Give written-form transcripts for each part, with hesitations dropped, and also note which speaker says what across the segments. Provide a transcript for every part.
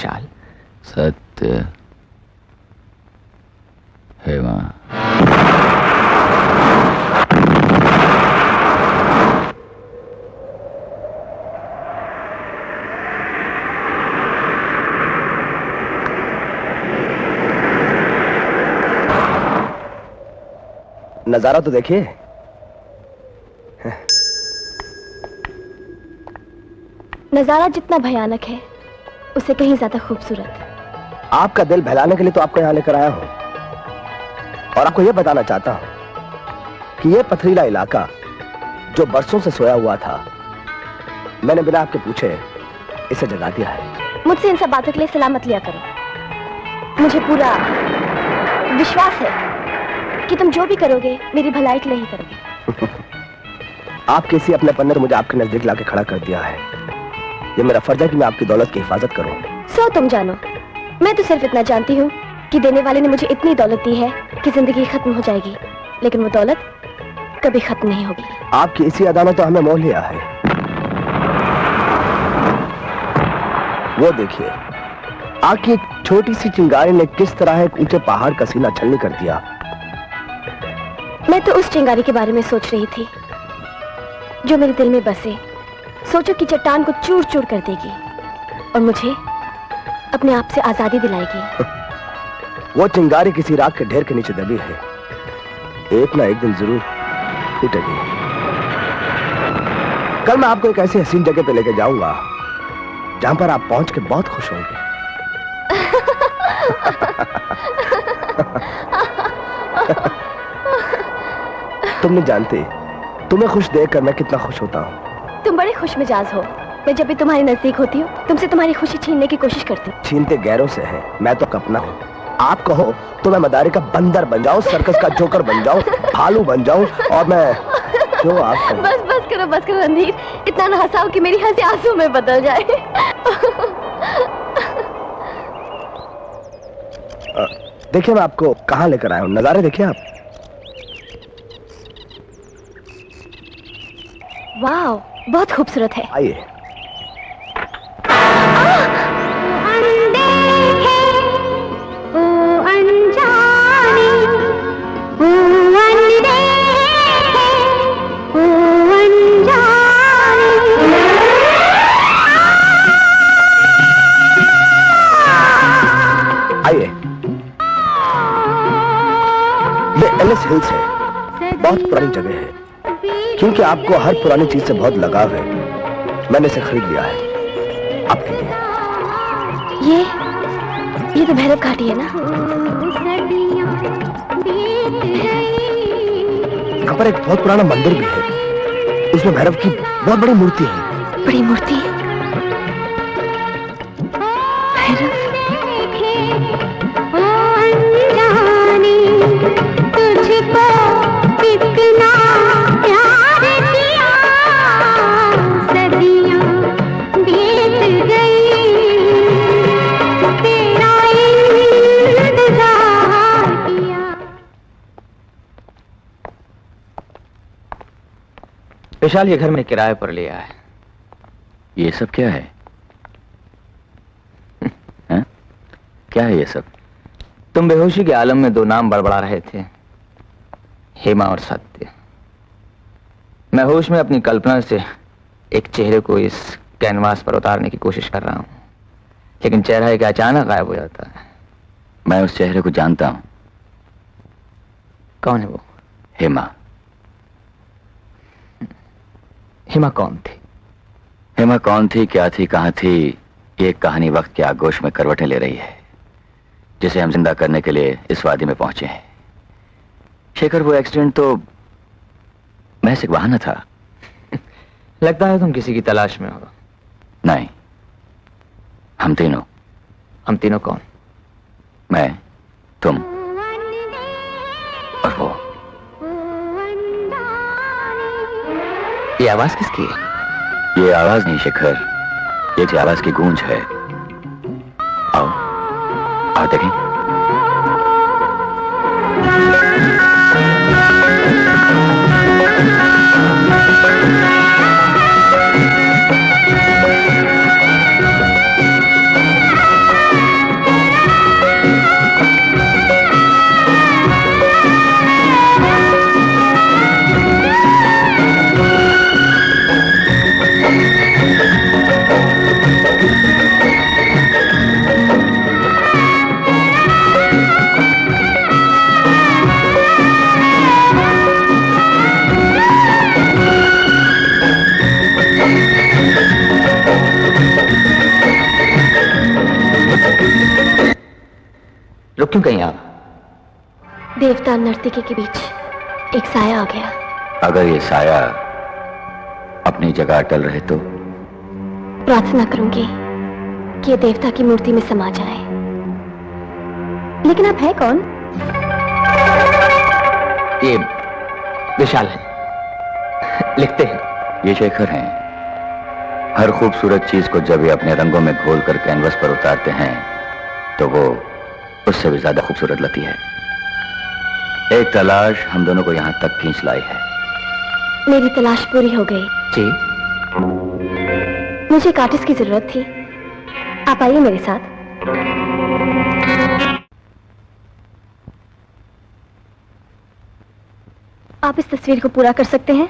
Speaker 1: विशाल। सत्य हेमा।
Speaker 2: नजारा तो देखिए।
Speaker 3: नजारा जितना भयानक है उससे कहीं ज्यादा खूबसूरत।
Speaker 2: आपका दिल बहलाने के लिए तो आपको यहां लेकर आया हूं और आपको यह बताना चाहता हूं कि यह पथरीला इलाका जो बरसों से सोया हुआ था, मैंने बिना आपके पूछे इसे जगा दिया है।
Speaker 3: मुझसे इन सब बातों के लिए सलामत लिया करो। मुझे पूरा विश्वास है कि तुम जो भी करोगे मेरी भलाई के लिए ही करोगे।
Speaker 2: आप किसी अपने पन्ने तो मुझे आपके नजदीक लाके खड़ा कर दिया है। ये मेरा फर्ज है कि मैं आपकी दौलत की हिफाजत करूं।
Speaker 3: सो तुम जानो, मैं तो सिर्फ इतना जानती हूँ कि देने वाले ने मुझे इतनी दौलत दी है कि जिंदगी खत्म हो जाएगी, लेकिन वो दौलत कभी खत्म नहीं होगी।
Speaker 2: आपकी इसी अदा में तो हमें मोह लिया है। वो देखिए, आपकी एक छोटी सी चिंगारी ने किस तरह एक ऊंचे पहाड़ का सीना छलनी कर दिया।
Speaker 3: मैं तो उस चिंगारी के बारे में सोच रही थी जो मेरे दिल में बसे। सोचो कि चट्टान को चूर चूर कर देगी और मुझे अपने आप से आजादी दिलाएगी।
Speaker 2: वो चिंगारी किसी राख के ढेर के नीचे दबी है, एक ना एक दिन जरूर फूटेगी। कल मैं आपको एक ऐसी हसीन जगह पे लेके जाऊंगा जहां पर आप पहुंच के बहुत खुश होंगे। तुम नहीं जानती तुम्हें खुश देखकर मैं कितना खुश होता हूँ।
Speaker 3: तुम बड़े खुश मिजाज हो। मैं जब भी तुम्हारे नजदीक होती हूँ तुमसे तुम्हारी खुशी छीनने की कोशिश करती हूँ।
Speaker 2: छीनते गैरों से है, मैं तो अपना हूँ। आप कहो तो मैं मदारी का बंदर बन जाऊं, सर्कस का जोकर बन जाऊं, भालू बन जाऊं और मैं जो आप
Speaker 3: बस करो रणधीर, इतना ना हंसाओ कि मेरी हंसी आंसू में बदल जाए।
Speaker 2: देखिए मैं आपको कहाँ लेकर आया हूँ, नजारे देखिए आप।
Speaker 3: वाह, बहुत खूबसूरत है।
Speaker 2: आइए। आइए, ये एलिस हिल्स है, बहुत पुरानी जगह है। क्योंकि आपको हर पुरानी चीज से बहुत लगाव है, मैंने इसे खरीद लिया है आपके लिए।
Speaker 3: ये तो भैरव घाटी है ना?
Speaker 2: यहाँ पर एक बहुत पुराना मंदिर भी है, उसमें भैरव की बहुत बड़ी मूर्ति है।
Speaker 3: बड़ी मूर्ति? भैरव? तुझको कितना प्यार किया, सदियां बीत गई, तेरा इंतजार किया।
Speaker 1: विशाल, ये घर में किराए पर लिया है।
Speaker 4: ये सब क्या है? हैं? क्या है ये सब?
Speaker 1: तुम बेहोशी के आलम में दो नाम बड़बड़ा रहे थे, हेमा और सत्य। मैं होश में अपनी कल्पना से एक चेहरे को इस कैनवास पर उतारने की कोशिश कर रहा हूं, लेकिन चेहरा एक अचानक गायब हो जाता है।
Speaker 4: मैं उस चेहरे को जानता हूं।
Speaker 1: कौन है वो?
Speaker 4: हेमा।
Speaker 1: हेमा कौन थी?
Speaker 4: हेमा कौन थी, क्या थी, कहां थी, ये कहानी वक्त के आगोश में करवटें ले रही है, जिसे हम जिंदा करने के लिए इस वादी में पहुंचे हैं। शेखर, वो एक्सीडेंट तो महज एक बहाना था।
Speaker 1: लगता है तुम किसी की तलाश में हो।
Speaker 4: नहीं, हम तीनों।
Speaker 1: हम तीनों कौन?
Speaker 4: मैं, तुम और वो।
Speaker 1: ये आवाज किसकी है?
Speaker 4: ये आवाज नहीं शेखर, ये जो आवाज की गूंज है। आओ आओ देखें।
Speaker 1: क्यों कहीं आप?
Speaker 3: देवता और नर्तकी के बीच एक साया आ गया।
Speaker 4: अगर ये साया अपनी जगह अटल रहे तो?
Speaker 3: प्रार्थना करूंगी कि ये देवता की मूर्ति में समा जाए। लेकिन आप है कौन?
Speaker 1: ये विशाल है, लिखते हैं।
Speaker 4: ये शेखर हैं। हर खूबसूरत चीज को जब ये अपने रंगों में घोल कर कैनवस पर उतारते हैं तो वो उससे भी ज्यादा खूबसूरत लगती है। एक तलाश हम दोनों को यहां तक खींच लाई है।
Speaker 3: मेरी तलाश पूरी हो गई।
Speaker 1: जी,
Speaker 3: मुझे एक आर्टिस्ट की जरूरत थी। आप आइए मेरे साथ। आप इस तस्वीर को पूरा कर सकते हैं?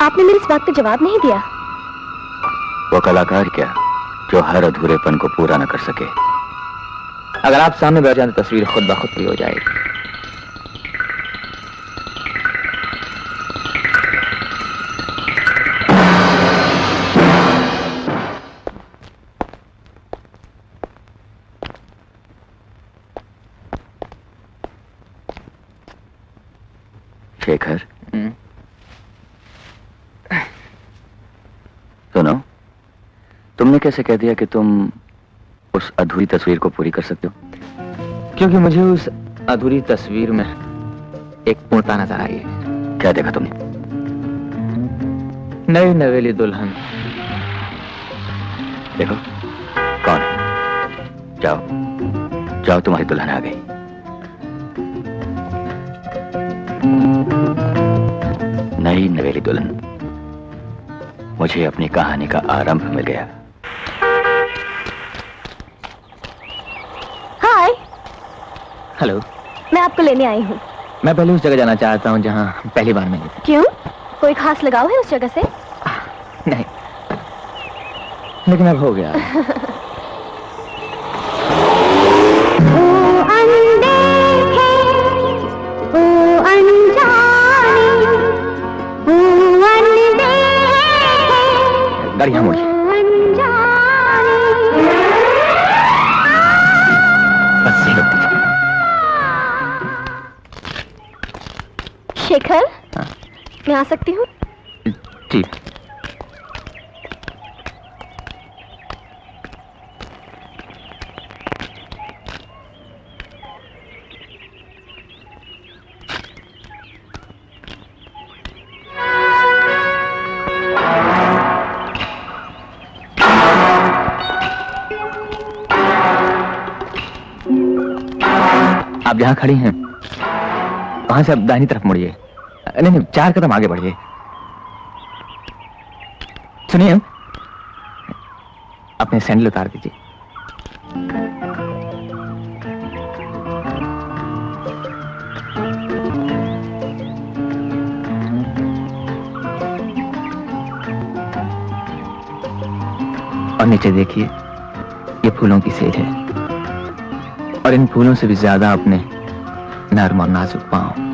Speaker 3: आपने मेरी इस बात का जवाब नहीं दिया।
Speaker 4: वो कलाकार क्या जो हर अधूरेपन को पूरा न कर सके।
Speaker 1: अगर आप सामने बैठ जाए तो तस्वीर खुद ब खुद पूरी हो जाएगी।
Speaker 4: शेखर, सुनो, तुमने कैसे कह दिया कि तुम उस अधूरी तस्वीर को पूरी कर सकते हो?
Speaker 1: क्योंकि मुझे उस अधूरी तस्वीर में एक पूर्णता नजर आई है।
Speaker 4: क्या देखा तुमने?
Speaker 1: नई नवेली दुल्हन।
Speaker 4: देखो कौन? जाओ जाओ, तुम्हारी दुल्हन आ गई। नई नवेली दुल्हन। मुझे अपनी कहानी का आरंभ मिल गया।
Speaker 3: हाय।
Speaker 1: हेलो।
Speaker 3: मैं आपको लेने आई हूँ।
Speaker 1: मैं पहले उस जगह जाना चाहता हूँ जहाँ पहली बार मिली थी।
Speaker 3: क्यों? कोई खास लगाव है उस जगह से?
Speaker 1: नहीं, लेकिन अब हो गया। गाड़ी यहाँ मुड़ी। बस से रुक दीजिए।
Speaker 3: शेखर,
Speaker 1: हाँ।
Speaker 3: मैं आ सकती हूँ?
Speaker 1: जी। आप जहां खड़ी हैं वहां से आप दाहिनी तरफ मुड़िए। नहीं नहीं, 4 कदम आगे बढ़िए। सुनिए, अपने सैंडल उतार दीजिए। और नीचे देखिए, ये फूलों की सेज है और इन फूलों से भी ज्यादा अपने नर्म और नाजुक पांव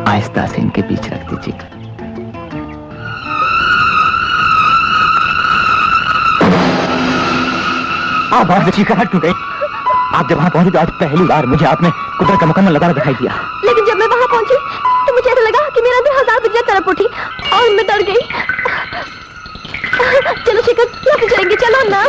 Speaker 1: आहिस्ता से इनके बीच रख दीजिए। आप बहुत अच्छी कहा टूटे। आप जब वहां पहुंचे तो आज पहली बार मुझे आपने कुदरत का मुकम्मल नजारा दिखाई दिया।
Speaker 3: लेकिन जब मैं वहां पहुंची तो मुझे ऐसा लगा कि मेरा अंदर 1000 बिजलियां तड़प उठी और मैं डर गई। चलो शेखर, यहाँ से जाएंगे, चलो ना।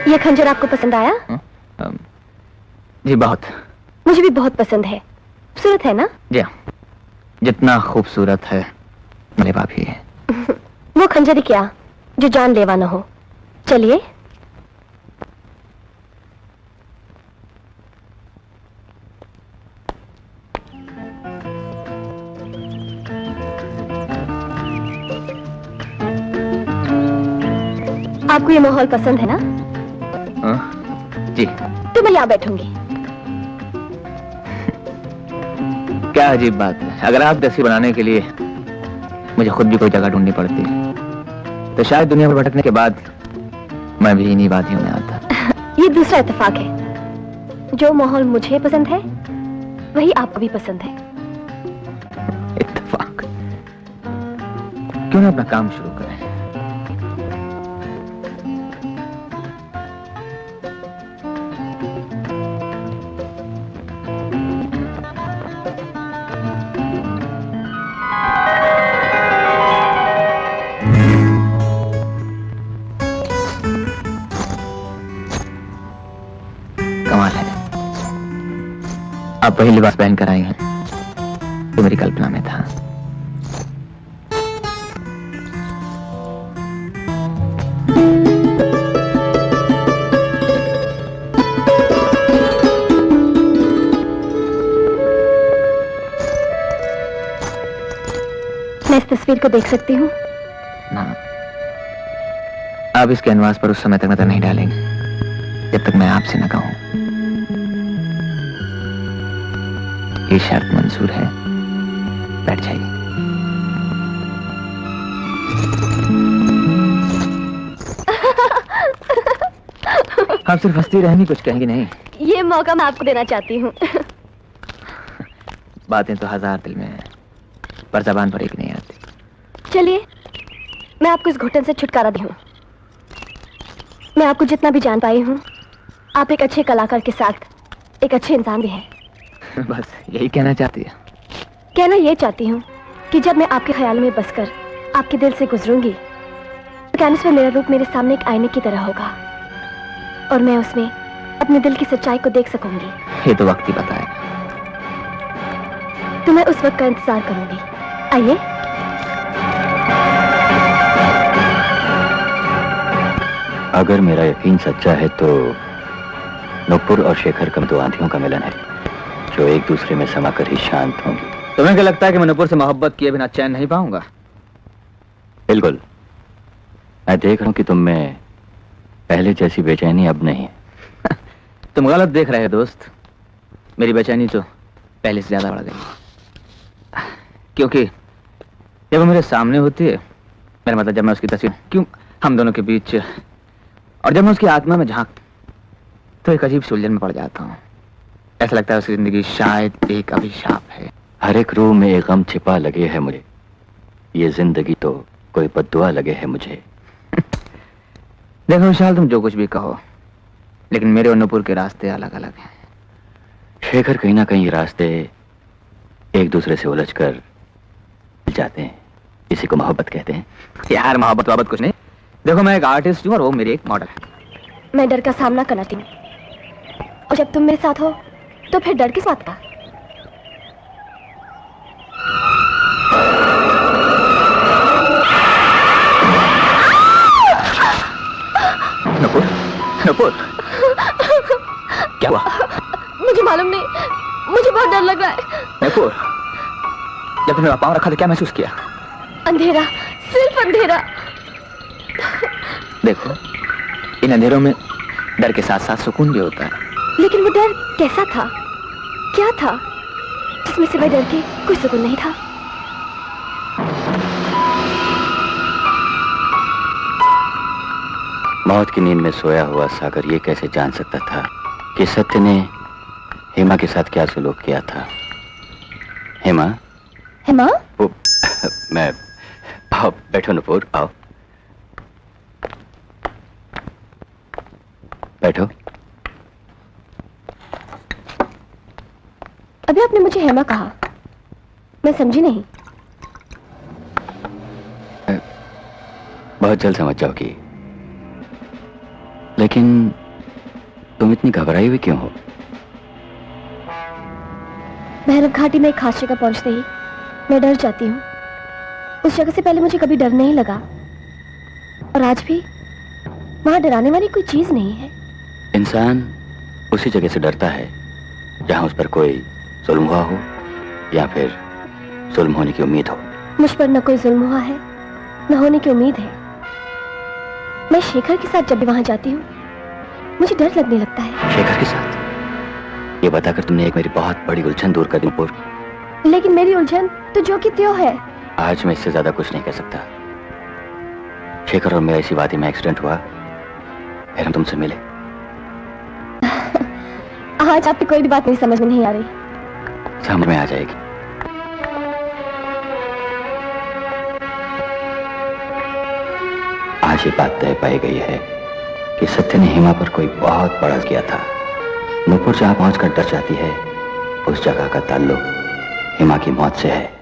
Speaker 3: ये खंजर आपको पसंद आया?
Speaker 1: जी बहुत।
Speaker 3: मुझे भी बहुत पसंद है। खूबसूरत है ना?
Speaker 1: जी हाँ, जितना खूबसूरत है मेरे बाप ही है।
Speaker 3: वो खंजर क्या जो जानलेवा न हो। चलिए। आपको ये माहौल पसंद है ना?
Speaker 1: जी।
Speaker 3: तो मैं यहाँ बैठूंगी।
Speaker 1: क्या अजीब बात है, अगर आप दस्ती बनाने के लिए मुझे खुद भी कोई जगह ढूंढनी पड़ती तो शायद दुनिया में भटकने के बाद मैं भी इन्हीं वादियों में आता।
Speaker 3: ये दूसरा इत्तेफाक है। जो माहौल मुझे पसंद है वही आपको भी पसंद है।
Speaker 1: इत्तेफाक? क्यों ना अपना काम शुरू करें। कमाल है, आप वही लिबास पहन कर आई हैं जो मेरी कल्पना में था।
Speaker 3: मैं इस तस्वीर को देख सकती हूँ?
Speaker 1: ना, आप इस कैनवास पर उस समय तक नजर नहीं डालेंगे जब तक मैं आपसे न कहूं। ये शर्त मंजूर है? बैठ जाइए। आप सिर्फ हंसती रहेंगी, कुछ कहेंगी नहीं?
Speaker 3: ये मौका मैं आपको देना चाहती हूँ।
Speaker 1: बातें तो हजार दिल में है, पर जबान पर एक नहीं आती।
Speaker 3: चलिए, मैं आपको इस घुटन से छुटकारा दूं। मैं आपको जितना भी जान पाई हूँ, आप एक अच्छे कलाकार के साथ एक अच्छे इंसान भी हैं।
Speaker 1: बस यही कहना चाहती है?
Speaker 3: कहना ये चाहती हूँ कि जब मैं आपके ख्याल में बसकर आपके दिल से गुजरूंगी तो कैनवस में मेरा रूप मेरे सामने एक आईने की तरह होगा और मैं उसमें अपने दिल की सच्चाई को देख सकूंगी।
Speaker 1: ये तो वक्त ही बताएगा।
Speaker 3: तो मैं उस वक्त का इंतजार करूंगी। आइए।
Speaker 4: अगर मेरा यकीन सच्चा है तो नुपुर और शेखर का दो आंधियों का मिलन है जो एक दूसरे में समाकर ही शांत होंगी।
Speaker 1: तुम्हें क्या लगता है कि मैं नुपुर से मोहब्बत किए बिना चैन नहीं पाऊंगा?
Speaker 4: बिल्कुल। मैं देख रहा हूं कि तुम में पहले जैसी बेचैनी अब नहीं है।
Speaker 1: तुम गलत देख रहे हो दोस्त। मेरी बेचैनी तो पहले से ज्यादा बढ़ गई, क्योंकि जब वो मेरे सामने होती है, मेरा मतलब जब मैं उसकी तस्वीर क्यों हम दोनों के बीच, और जब मैं उसकी आत्मा में झांक तो एक अजीब सी उलझन में पड़ जाता हूँ। ऐसा लगता है उसकी जिंदगी शायद एक अभिशाप है।
Speaker 4: हर एक रूह में एक गम छिपा लगे है मुझे, ये जिंदगी तो कोई बद्दुआ लगे है मुझे।
Speaker 1: देखो विशाल, तुम जो कुछ भी कहो, लेकिन मेरे और नुपुर के रास्ते अलग अलग हैं।
Speaker 4: शेखर, कहीं ना कहीं रास्ते एक दूसरे से उलझकर मिल जाते हैं, इसी को मोहब्बत कहते हैं।
Speaker 1: यार मोहब्बत वहब्बत कुछ नहीं। देखो मैं एक आर्टिस्ट हूँ और वो मेरी एक मॉडल है।
Speaker 3: मैं डर का सामना करना हूँ और जब तुम मेरे साथ हो तो फिर डर किस बात का?
Speaker 1: नुपुर, नुपुर, क्या हुआ?
Speaker 3: मुझे मालूम नहीं, मुझे बहुत डर लग रहा है।
Speaker 1: नुपुर, जब तुमने पाँव रखा तो क्या महसूस किया?
Speaker 3: अंधेरा, सिर्फ अंधेरा।
Speaker 1: देखो, इन अंधेरों में डर के साथ साथ सुकून भी होता है।
Speaker 3: लेकिन वो डर कैसा था? क्या था जिसमें सिवाय डर के कोई सुकून नहीं था?
Speaker 4: मौत की नींद में सोया हुआ सागर ये कैसे जान सकता था कि सत्य ने हेमा के साथ क्या सलूक किया था। हेमा,
Speaker 3: हेमा?
Speaker 4: वो मैं, आओ बैठो नुपुर, आओ बैठो।
Speaker 3: अभी आपने मुझे हेमा कहा, मैं समझी नहीं।
Speaker 4: बहुत जल्द समझ जाओगी। लेकिन तुम इतनी घबराई हुई क्यों हो?
Speaker 3: भैरव घाटी में एक खास जगह पहुंचते ही मैं डर जाती हूँ। उस जगह से पहले मुझे कभी डर नहीं लगा, और आज भी वहां डराने वाली कोई चीज नहीं है।
Speaker 4: इंसान उसी जगह से डरता है जहां उस पर कोई जुल्म हुआ हो या फिर जुल्म होने की उम्मीद हो।
Speaker 3: मुझ पर न कोई जुल्म हुआ है, न होने की उम्मीद है। मैं शेखर के साथ जब भी वहां जाती हूँ मुझे डर लगने लगता है।
Speaker 4: शेखर के साथ? ये बताकर तुमने एक मेरी बहुत बड़ी उलझन दूर कर दी पूर्व।
Speaker 3: लेकिन मेरी उलझन तो जो कि त्यों है।
Speaker 4: आज मैं इससे ज्यादा कुछ नहीं कह सकता। शेखर और मेरा इसी वादी में एक्सीडेंट हुआ, फिर हम तुमसे मिले।
Speaker 3: आज आपकी कोई भी बात मेरी समझ में नहीं आ रही।
Speaker 4: समझ में आ जाएगी। आज ये बात तय पाई गई है कि सत्य ने हेमा पर कोई बहुत बड़ा किया था। नूपुर जहां पहुंचकर डर जाती है, उस जगह का ताल्लुक हेमा की मौत से है।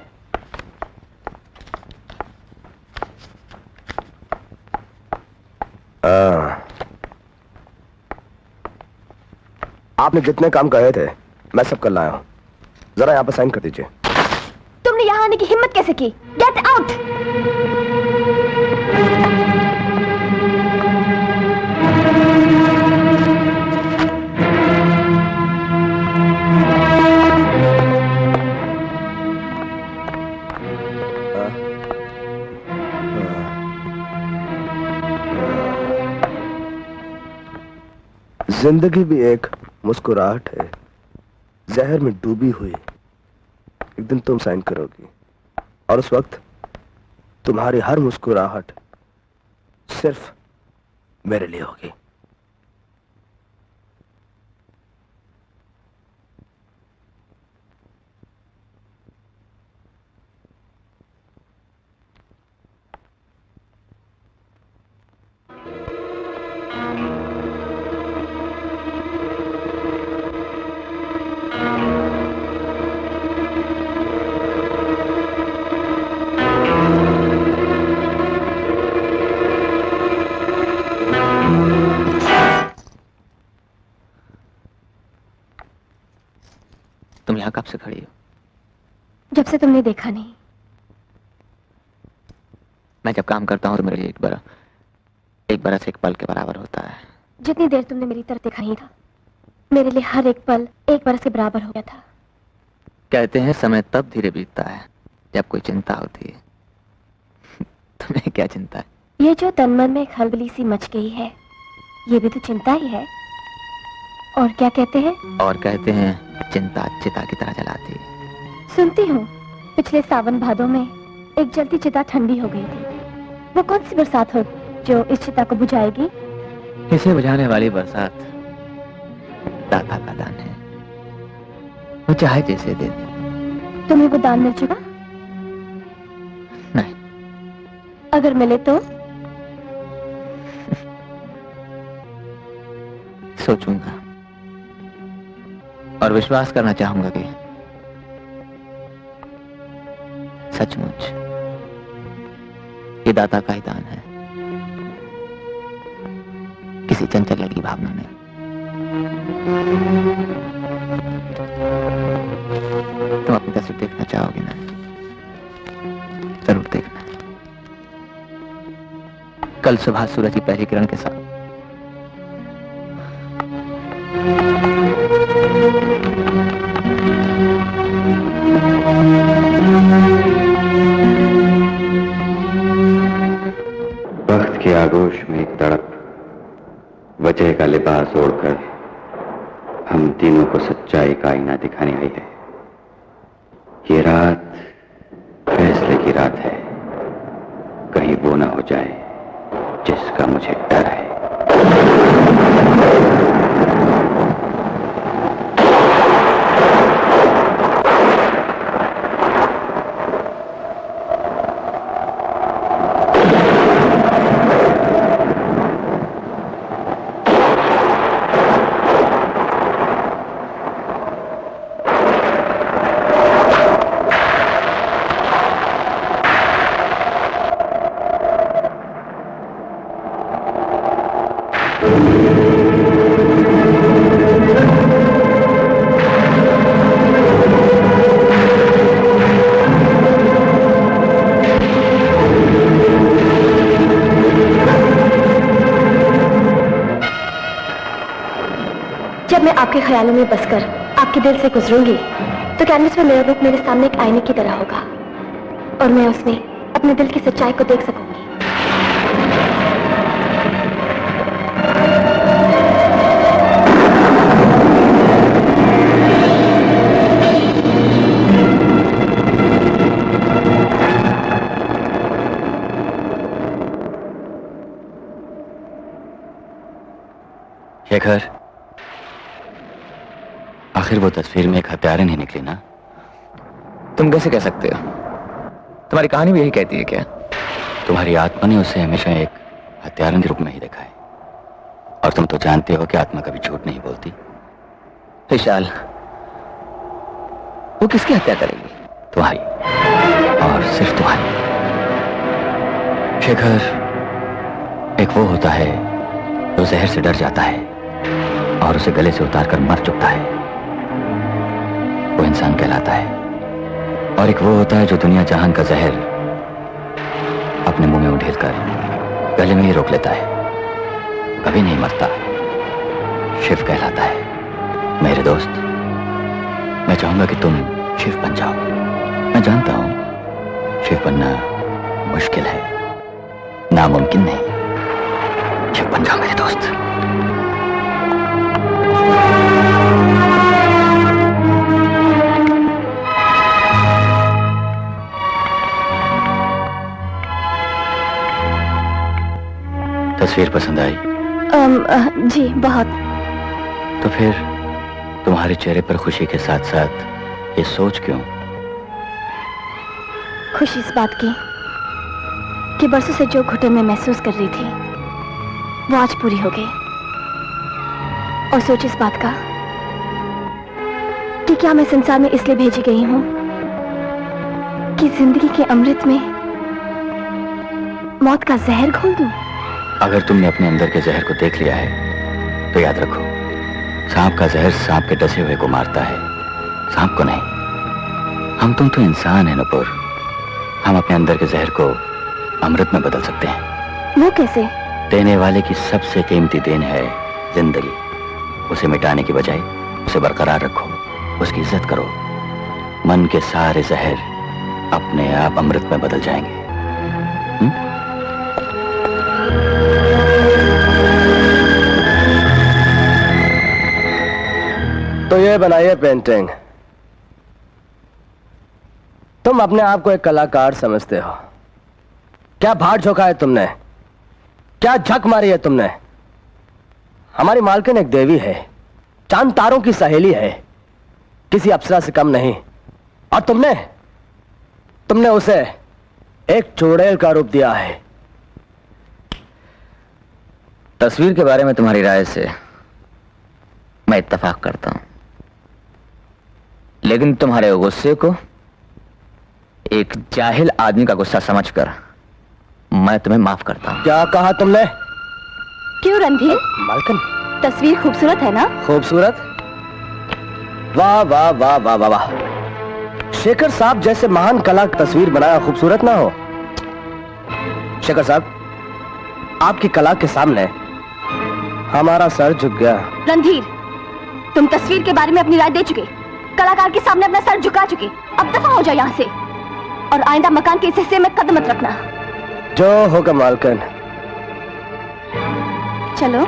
Speaker 2: आपने जितने काम कहे थे मैं सब कर लाया हूं। जरा यहां पर साइन कर दीजिए।
Speaker 3: तुमने यहाँ आने की हिम्मत कैसे की? Get out!
Speaker 2: जिंदगी भी एक मुस्कुराहट है, जहर में डूबी हुई। एक दिन तुम साइन करोगी और उस वक्त तुम्हारी हर मुस्कुराहट सिर्फ मेरे लिए होगी।
Speaker 1: तुम यहाँ कब से खड़ी हो?
Speaker 3: जब से तुमने देखा नहीं।
Speaker 1: मैं जब काम करता हूँ तो मेरे लिए एक बरस एक पल के बराबर होता है।
Speaker 3: जितनी देर तुमने मेरी तरफ देखा नहीं था, मेरे लिए हर एक पल एक बरस के बराबर हो गया था।
Speaker 1: कहते हैं समय तब धीरे बीतता है जब कोई चिंता होती है। तुम्हें क्या चिंता है?
Speaker 3: ये जो तन मन में खलबली सी मच गई है, ये भी तो चिंता ही है। और क्या कहते हैं?
Speaker 1: और कहते हैं चिंता चिता की तरह जलाती है।
Speaker 3: सुनती हूँ पिछले सावन भादों में एक जलती चिता ठंडी हो गई थी। वो कौन सी बरसात हो जो इस चिता को बुझाएगी?
Speaker 1: इसे बुझाने वाली बरसात दाता का दान है। वो चाहे जैसे दे दे।
Speaker 3: तुम्हें वो दान मिल चुका?
Speaker 1: नहीं।
Speaker 3: अगर मिले तो?
Speaker 1: सोचूंगा और विश्वास करना चाहूंगा कि सचमुच ये दाता का ही दान है, किसी चंचल की भावना नहीं। तुम अपनी तस्वीर देखना चाहोगे ना? जरूर देखना। कल सुबह सूरज की पहली किरण के साथ।
Speaker 4: वक्त के आगोश में एक तड़प, वजह का लिबास ओढ़कर हम तीनों को सच्चाई का आईना दिखाने आई है। ये रात फैसले की रात है, कहीं वो ना हो जाए जिसका मुझे डर है।
Speaker 3: जब मैं आपके ख्यालों में बसकर आपके दिल से गुजरूंगी तो कैनवस में मेरा रूप मेरे सामने एक आईने की तरह होगा और मैं उसमें अपने दिल की सच्चाई को देख सकूंगी।
Speaker 4: शेखर, आखिर वो तस्वीर में एक हत्यारा नहीं निकली ना?
Speaker 1: तुम कैसे कह सकते हो? तुम्हारी कहानी भी यही कहती है क्या?
Speaker 4: तुम्हारी आत्मा ने उसे हमेशा एक हत्यारे के रूप में ही देखा है, और तुम तो जानते हो कि आत्मा कभी झूठ नहीं बोलती।
Speaker 1: विशाल, वो किसकी हत्या करेगी?
Speaker 4: तुम्हारी, और सिर्फ तुम्हारी। शेखर, एक वो होता है जो जहर से डर जाता है और उसे गले से उतारकर मर चुकता है, वो इंसान कहलाता है। और एक वो होता है जो दुनिया जहान का जहर अपने मुंह में उंडेल कर गले में ही रोक लेता है, कभी नहीं मरता, शिव कहलाता है। मेरे दोस्त, मैं चाहूंगा कि तुम शिव बन जाओ। मैं जानता हूं शिव बनना मुश्किल है, नामुमकिन नहीं। शिव बन जाओ मेरे दोस्त। तस्वीर पसंद आई?
Speaker 3: जी बहुत।
Speaker 4: तो फिर तुम्हारे चेहरे पर खुशी के साथ साथ ये सोच क्यों?
Speaker 3: खुशी इस बात की कि बरसों से जो घुटन में महसूस कर रही थी वो आज पूरी हो गई, और सोच इस बात का कि क्या मैं संसार में इसलिए भेजी गई हूं कि जिंदगी के अमृत में मौत का जहर घोल दूं।
Speaker 4: अगर तुमने अपने अंदर के जहर को देख लिया है तो याद रखो, सांप का जहर सांप के डसे हुए को मारता है, सांप को नहीं। हम तुम तो इंसान है नुपुर, हम अपने अंदर के जहर को अमृत में बदल सकते हैं।
Speaker 3: वो कैसे?
Speaker 4: देने वाले की सबसे कीमती देन है जिंदगी, उसे मिटाने की बजाय उसे बरकरार रखो, उसकी इज्जत करो। मन के सारे जहर अपने आप अमृत में बदल जाएंगे।
Speaker 2: तो ये बनाइए पेंटिंग। तुम अपने आप को एक कलाकार समझते हो? क्या भाट झोंका है तुमने? क्या झक मारी है तुमने? हमारी मालकिन एक देवी है, चांद तारों की सहेली है, किसी अप्सरा से कम नहीं। और तुमने उसे एक चुड़ैल का रूप दिया है।
Speaker 1: तस्वीर के बारे में तुम्हारी राय से मैं इत्तेफाक करता हूं, लेकिन तुम्हारे गुस्से को एक जाहिल आदमी का गुस्सा समझकर मैं तुम्हें माफ करता हूं।
Speaker 2: क्या कहा तुमने?
Speaker 3: क्यों रणधीर?
Speaker 2: मालकिन,
Speaker 3: तस्वीर खूबसूरत है ना?
Speaker 2: खूबसूरत? वाह वाह वाह वाह वाह वाह। शेखर साहब जैसे महान कला तस्वीर बनाया खूबसूरत ना हो? शेखर साहब, आपकी कला के सामने हमारा सर झुक गया।
Speaker 3: रणधीर, तुम तस्वीर के बारे में अपनी राय दे चुके, कलाकार के सामने अपना सर झुका चुके। अब दफा हो जाओ यहाँ से, और आइंदा मकान के इस हिस्से में कदम मत रखना।
Speaker 2: जो होगा मालकिन।
Speaker 3: चलो।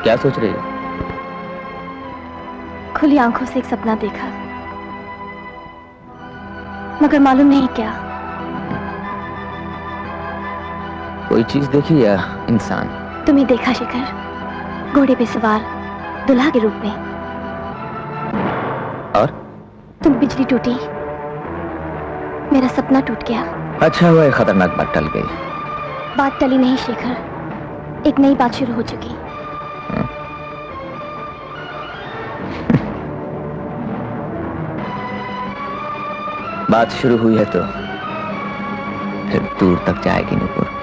Speaker 1: क्या सोच रही हो?
Speaker 3: खुली आंखों से एक सपना देखा, मगर मालूम नहीं क्या।
Speaker 1: कोई चीज देखी या इंसान?
Speaker 3: तुम्हें देखा शेखर, घोड़े पे सवार दुल्हा के रूप में।
Speaker 1: और
Speaker 3: तुम बिजली टूटी, मेरा सपना टूट गया।
Speaker 1: अच्छा हुआ, एक खतरनाक बात टल गई।
Speaker 3: बात टली नहीं शेखर, एक नई बात शुरू हो चुकी।
Speaker 1: बात शुरू हुई है तो फिर दूर तक जाएगी नूपुर।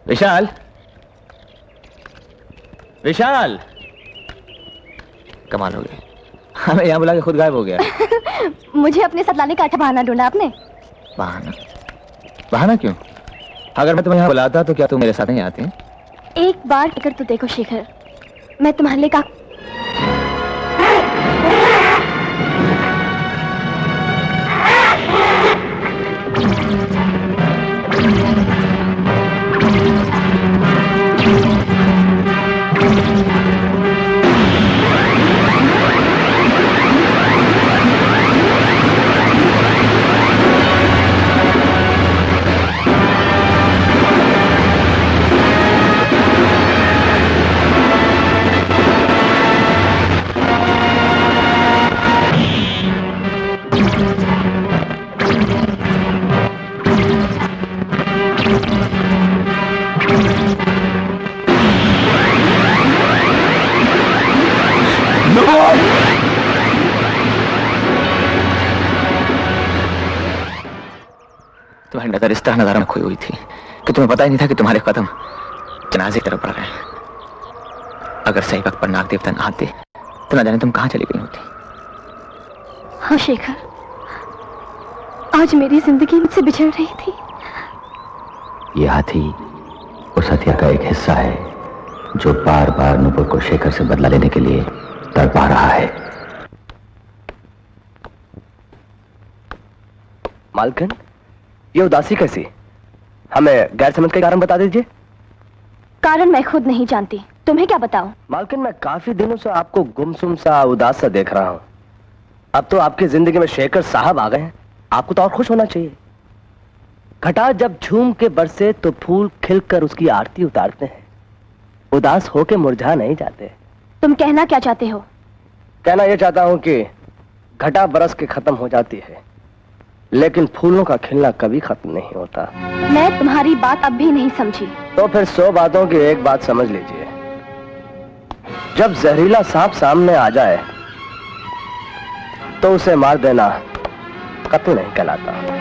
Speaker 1: विशाल, विशाल, कमाल हो गई, हमें यहाँ बुला के खुद गायब हो गया।
Speaker 3: मुझे अपने साथ लाने का अच्छा बहाना ढूंढा आपने।
Speaker 1: बहाना? बहाना क्यों? अगर मैं तुम्हें यहाँ बुलाता तो क्या तुम मेरे साथ नहीं आती?
Speaker 3: एक बार अगर तो देखो शेखर, मैं तुम्हारे लिए का
Speaker 1: तुम्हारी नजर इस तरह नजारा में खोई हुई थी कि तुम्हें पता ही नहीं था कि तुम्हारे कदम जनाजे की तरफ बढ़ रहे हैं। अगर सही वक्त पर नाग देवता न आते तो न जाने तुम कहां चली गई होती।
Speaker 3: हाँ शेखर, आज मेरी जिंदगी मुझसे बिछड़ रही थी।
Speaker 4: ये हाथी उस हत्या का एक हिस्सा है जो बार बार नूपुर को शेखर से बदला लेने के लिए तड़पा रहा है।
Speaker 2: मालकिन, ये उदासी कैसी? हमें गैर समझ का कारण बता दीजिए।
Speaker 3: कारण मैं खुद नहीं जानती, तुम्हें क्या बताऊं?
Speaker 2: मालकिन, मैं काफी दिनों से आपको गुमसुम सा, उदास सा देख रहा हूं। अब तो आपकी जिंदगी में शेखर साहब आ गए हैं, आपको तो और खुश होना चाहिए। घटा जब झूम के बरसे तो फूल खिलकर उसकी आरती उतारते हैं, उदास होके मुरझा नहीं जाते।
Speaker 3: तुम कहना क्या चाहते हो?
Speaker 2: कहना यह चाहता हूं कि घटा बरस के खत्म हो जाती है, लेकिन फूलों का खिलना कभी खत्म नहीं होता।
Speaker 3: मैं तुम्हारी बात अब भी नहीं समझी।
Speaker 2: तो फिर 100 बातों की एक बात समझ लीजिए। जब जहरीला सांप सामने आ जाए तो उसे मार देना कत्ल नहीं कहलाता।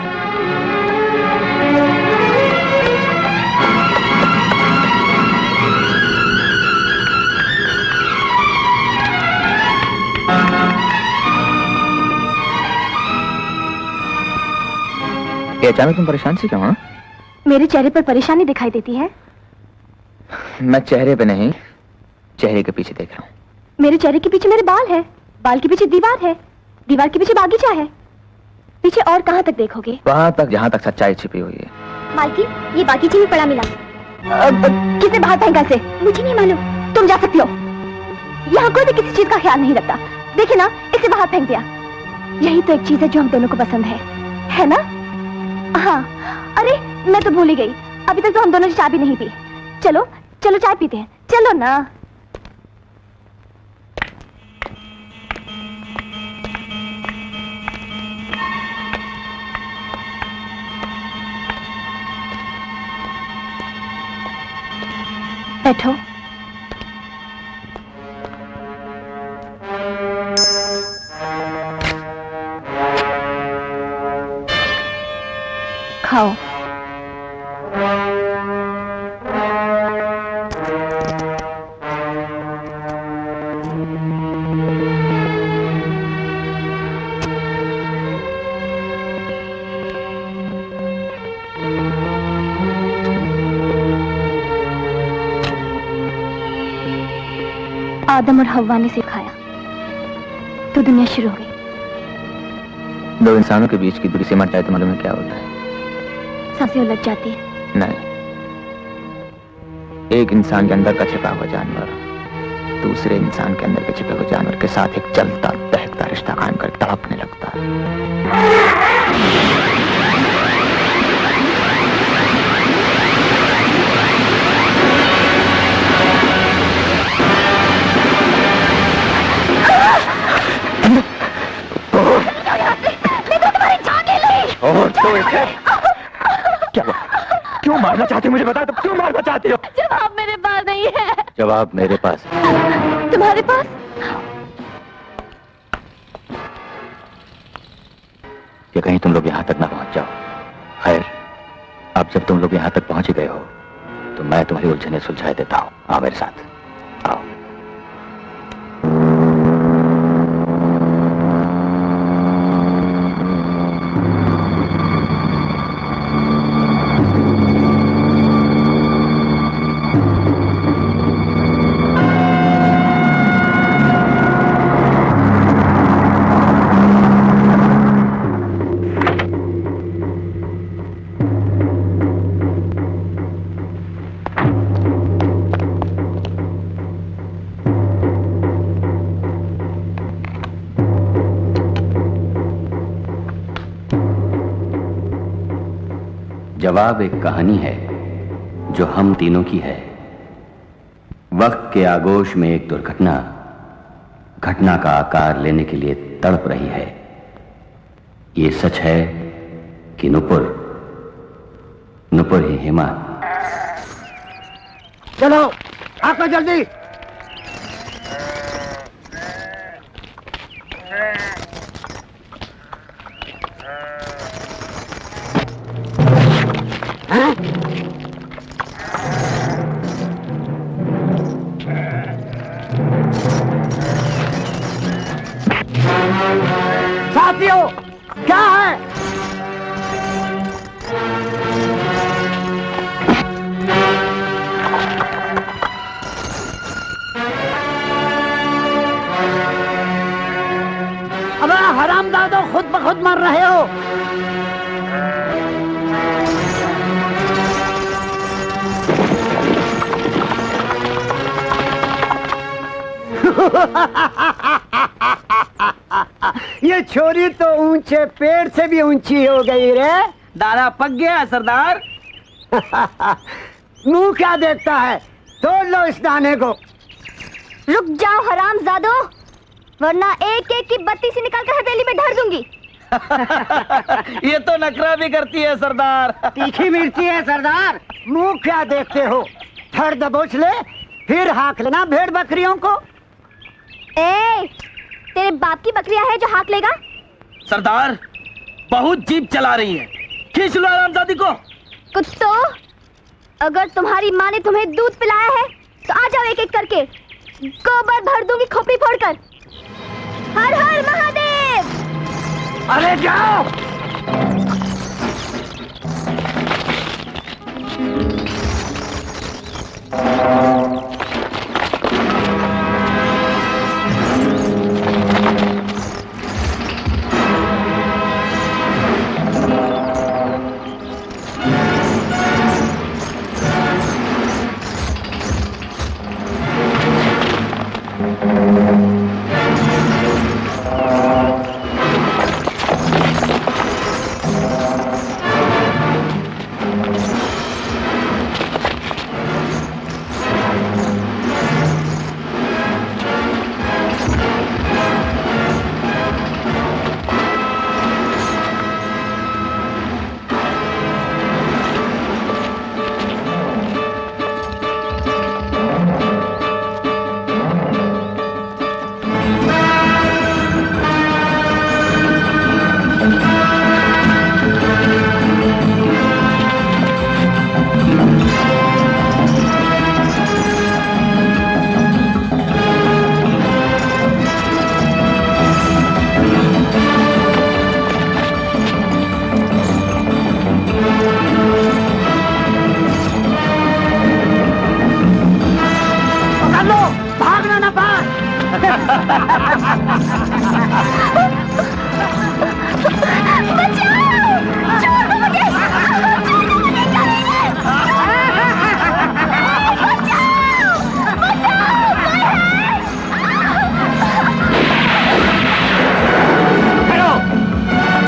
Speaker 1: ये अचानक तुम परेशान से क्यों? हाँ,
Speaker 3: मेरे चेहरे पर परेशानी दिखाई देती है।
Speaker 1: मैं चेहरे पे नहीं, चेहरे के पीछे देख रहा हूँ।
Speaker 3: मेरे चेहरे के पीछे मेरे बाल है, बाल के पीछे दीवार है, दीवार के पीछे बागीचा है। पीछे और कहाँ तक देखोगे?
Speaker 1: वहां तक जहां तक सच्चाई छिपी हुई है।
Speaker 3: मालकी, ये बागीचे में पड़ा मिला। किसने बाहर फेंका इसे? मुझे नहीं मालूम। तुम जा सकती हो। यहाँ कोई भी किसी चीज का ख्याल नहीं रखता। देखे ना, इसे बाहर फेंक दिया। यही तो एक चीज है जो हम दोनों को पसंद है ना? हाँ, अरे मैं तो भूल ही गई, अभी तक तो हम दोनों ने चाय भी नहीं पी। चलो चलो चाय पीते हैं, चलो ना। बैठो। खाओ। आदम और हव्वा ने सिखाया तो दुनिया शुरू हो गई।
Speaker 1: दो इंसानों के बीच की दूरी से मट जाए तो मालूम है क्या होता है?
Speaker 3: सांसें उलझ जाती है।
Speaker 1: नहीं, एक इंसान के अंदर का छिपा हुआ जानवर दूसरे इंसान के अंदर के छिपे हुए जानवर के साथ एक चलता बहकता रिश्ता कायम कर तड़पने लगता है। क्या क्यों मारना चाहते हो? मुझे बता दो, क्यों मारना चाहते हो?
Speaker 3: जवाब मेरे पास नहीं है।
Speaker 4: जवाब मेरे पास है।
Speaker 3: तुम्हारे पास?
Speaker 4: कि कहीं तुम लोग यहां तक ना पहुंच जाओ। खैर, अब जब तुम लोग यहां तक पहुंच ही गए हो तो मैं तुम्हारी उलझने सुलझा देता हूं। आओ मेरे साथ, आओ। जवाब एक कहानी है जो हम तीनों की है। वक्त के आगोश में एक दुर्घटना घटना का आकार लेने के लिए तड़प रही है। ये सच है कि नुपुर ही हेमा।
Speaker 2: चलो आका जल्दी। साथियों, क्या है? अबे हरामजादों, खुद ब खुद मर रहे हो। ये छोरी तो ऊंचे पेड़ से भी ऊंची हो गई रे।
Speaker 5: दाना पक गया सरदार।
Speaker 2: मुंह क्या देखता है? तोड़ लो इस दाने को।
Speaker 3: रुक जाओ हरामजादों, वरना एक एक की बत्ती से निकालकर हथेली में धर दूंगी।
Speaker 5: ये तो नखरा भी करती है सरदार।
Speaker 2: तीखी मिर्ची है सरदार। मुंह क्या देखते हो? धड़ दबोच ले, फिर हाँक लेना भेड़ बकरियों को।
Speaker 3: ए, तेरे बाप की बकरियां है जो हाँक लेगा?
Speaker 5: सरदार, बहुत जीप चला रही है, खींच लो आरामजादी को।
Speaker 3: कुत्तों, अगर तुम्हारी माँ ने तुम्हें दूध पिलाया है तो आ जाओ एक एक करके, गोबर भर दूंगी खोपड़ी फोड़कर। हर हर महादेव।
Speaker 2: अरे जाओ।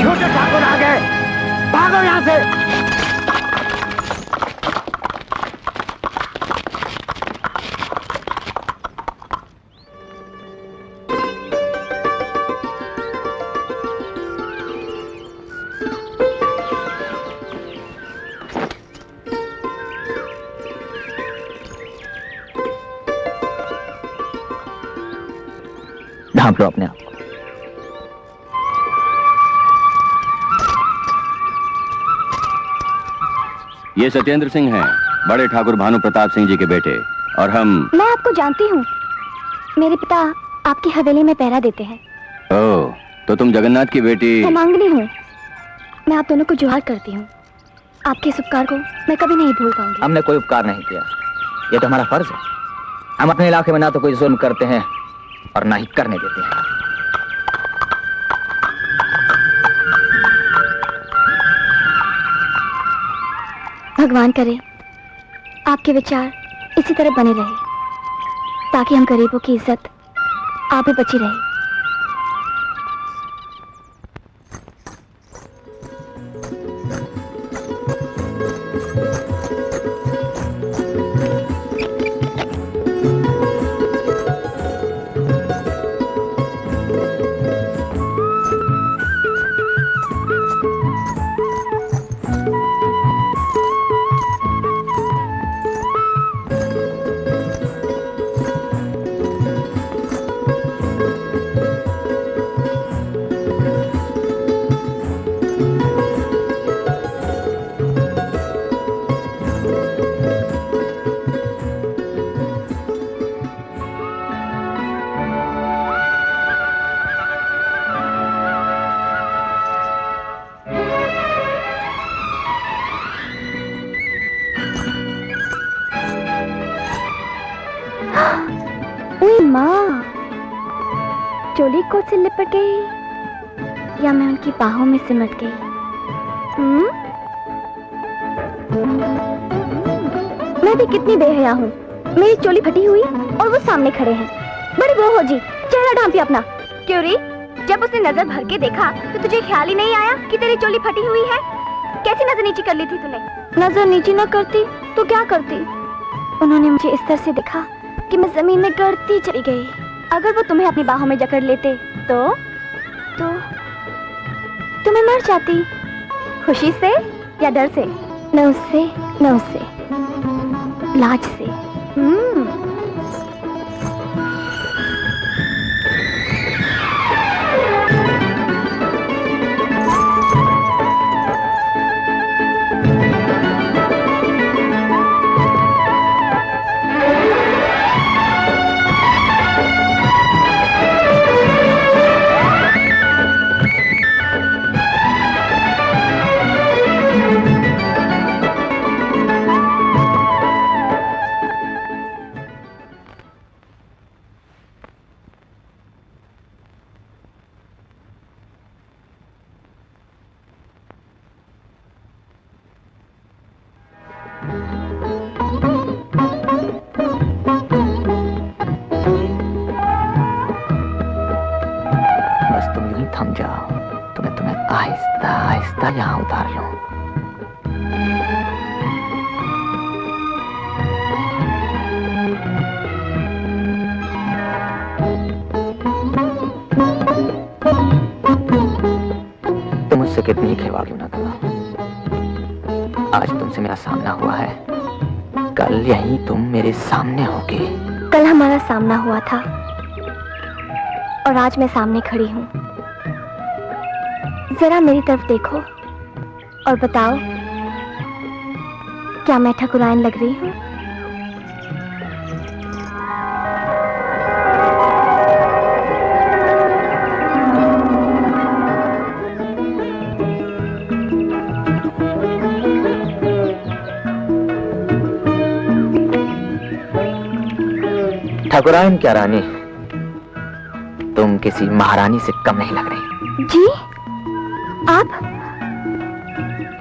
Speaker 2: छोटे ठाकुर आ गए, भागो यहाँ से।
Speaker 1: ढांप लो अपने आप को।
Speaker 4: ये सत्येंद्र सिंह हैं, बड़े ठाकुर भानु प्रताप सिंह जी के बेटे, और हम।
Speaker 3: मैं आपको जानती हूँ, मेरे पिता आपकी हवेली में पहरा देते हैं।
Speaker 4: ओह, तो तुम जगन्नाथ की बेटी।
Speaker 3: हेमांगिनी हूँ। मैं आप दोनों को जुहार करती हूँ। आपके इस उपकार को मैं कभी नहीं भूल पाऊंगी।
Speaker 1: हमने कोई उपकार नहीं किया, ये तो हमारा फर्ज है। हम अपने इलाके में ना तो कोई जुल्म करते हैं और ना ही करने देते हैं।
Speaker 3: भगवान करे आपके विचार इसी तरह बने रहे, ताकि हम गरीबों की इज्जत आप ही बची रहे। माँ, चोली कोट से लिपट गई या मैं उनकी बाहों में सिमट गई? मैं भी कितनी बेहया हूँ। मेरी चोली फटी हुई और वो सामने खड़े हैं। बड़ी वो हो जी, चेहरा ढांपी अपना। क्यों री? जब उसने नजर भर के देखा तो तुझे ख्याल ही नहीं आया कि तेरी चोली फटी हुई है? कैसी नजर नीची कर ली थी तूने? नजर नीची न करती तो क्या करती? उन्होंने मुझे इस तरह से देखा कि मैं जमीन में गिरती चली गई। अगर वो तुम्हें अपनी बाहों में जकड़ लेते तो तुम्हें मर जाती। खुशी से या डर से? न उससे न उससे, लाज से।
Speaker 1: थम जाओ तो मैं तुम्हें आहिस्ता आहिस्ता यहाँ उतार लूं। तुम मुझसे कितनी खेवा क्यों ना था, आज तुमसे मेरा सामना हुआ है, कल यही तुम मेरे सामने होगे।
Speaker 3: कल हमारा सामना हुआ था और आज मैं सामने खड़ी हूँ। जरा मेरी तरफ देखो और बताओ, क्या मैं ठकुराइन लग रही हूँ?
Speaker 1: ठाकुराइन क्या रानी, तुम किसी महारानी से कम नहीं लग रही।
Speaker 3: जी,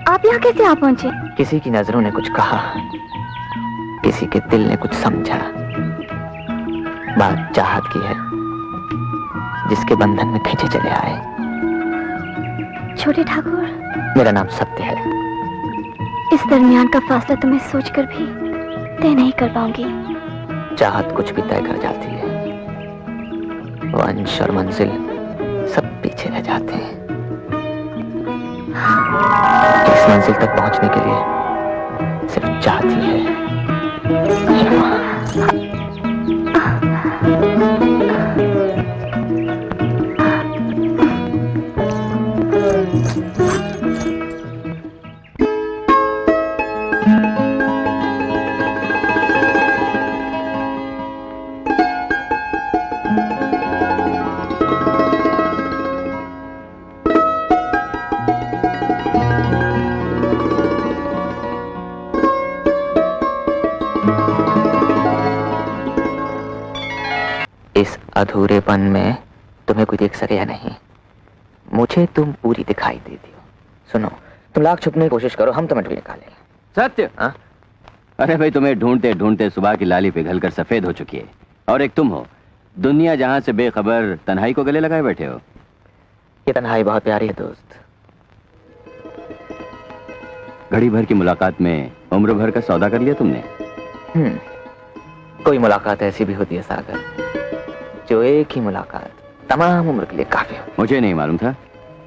Speaker 3: आप यहाँ कैसे आ पहुंचे?
Speaker 1: किसी की नजरों ने कुछ कहा, किसी के दिल ने कुछ समझा। बात चाहत की है, जिसके बंधन में खींचे चले आए।
Speaker 3: छोटे ठाकुर,
Speaker 1: मेरा नाम सत्य है।
Speaker 3: इस दरमियान का फासला तो मैं सोचकर भी तय नहीं कर पाऊंगी।
Speaker 1: चाहत कुछ भी तय कर जाती है, वंश और मंजिल सब पीछे रह जाते हैं। इस मंजिल तक पहुंचने के लिए सिर्फ चाहती है। इस अधूरेपन में तुम्हें कोई देख सके या नहीं, मुझे तुम पूरी दिखाई देती हो। सुनो, तुम लाख छुपने की कोशिश करो, हम तुम्हें ढूंढ निकालेंगे।
Speaker 4: सत्य?
Speaker 1: हाँ?
Speaker 4: अरे भाई, तुम्हें ढूंढते ढूंढते सुबह की लाली पिघलकर सफेद हो चुकी है, और एक तुम हो दुनिया जहां से बेखबर तन्हाई को गले लगाए बैठे हो।
Speaker 1: ये तन्हाई बहुत प्यारी है दोस्त।
Speaker 4: घड़ी भर की मुलाकात में उम्र भर का सौदा कर लिया तुमने।
Speaker 1: कोई मुलाकात ऐसी भी होती है सागर, जो एक ही मुलाकात तमाम उम्र के लिए काफी हो।
Speaker 4: मुझे नहीं मालूम था,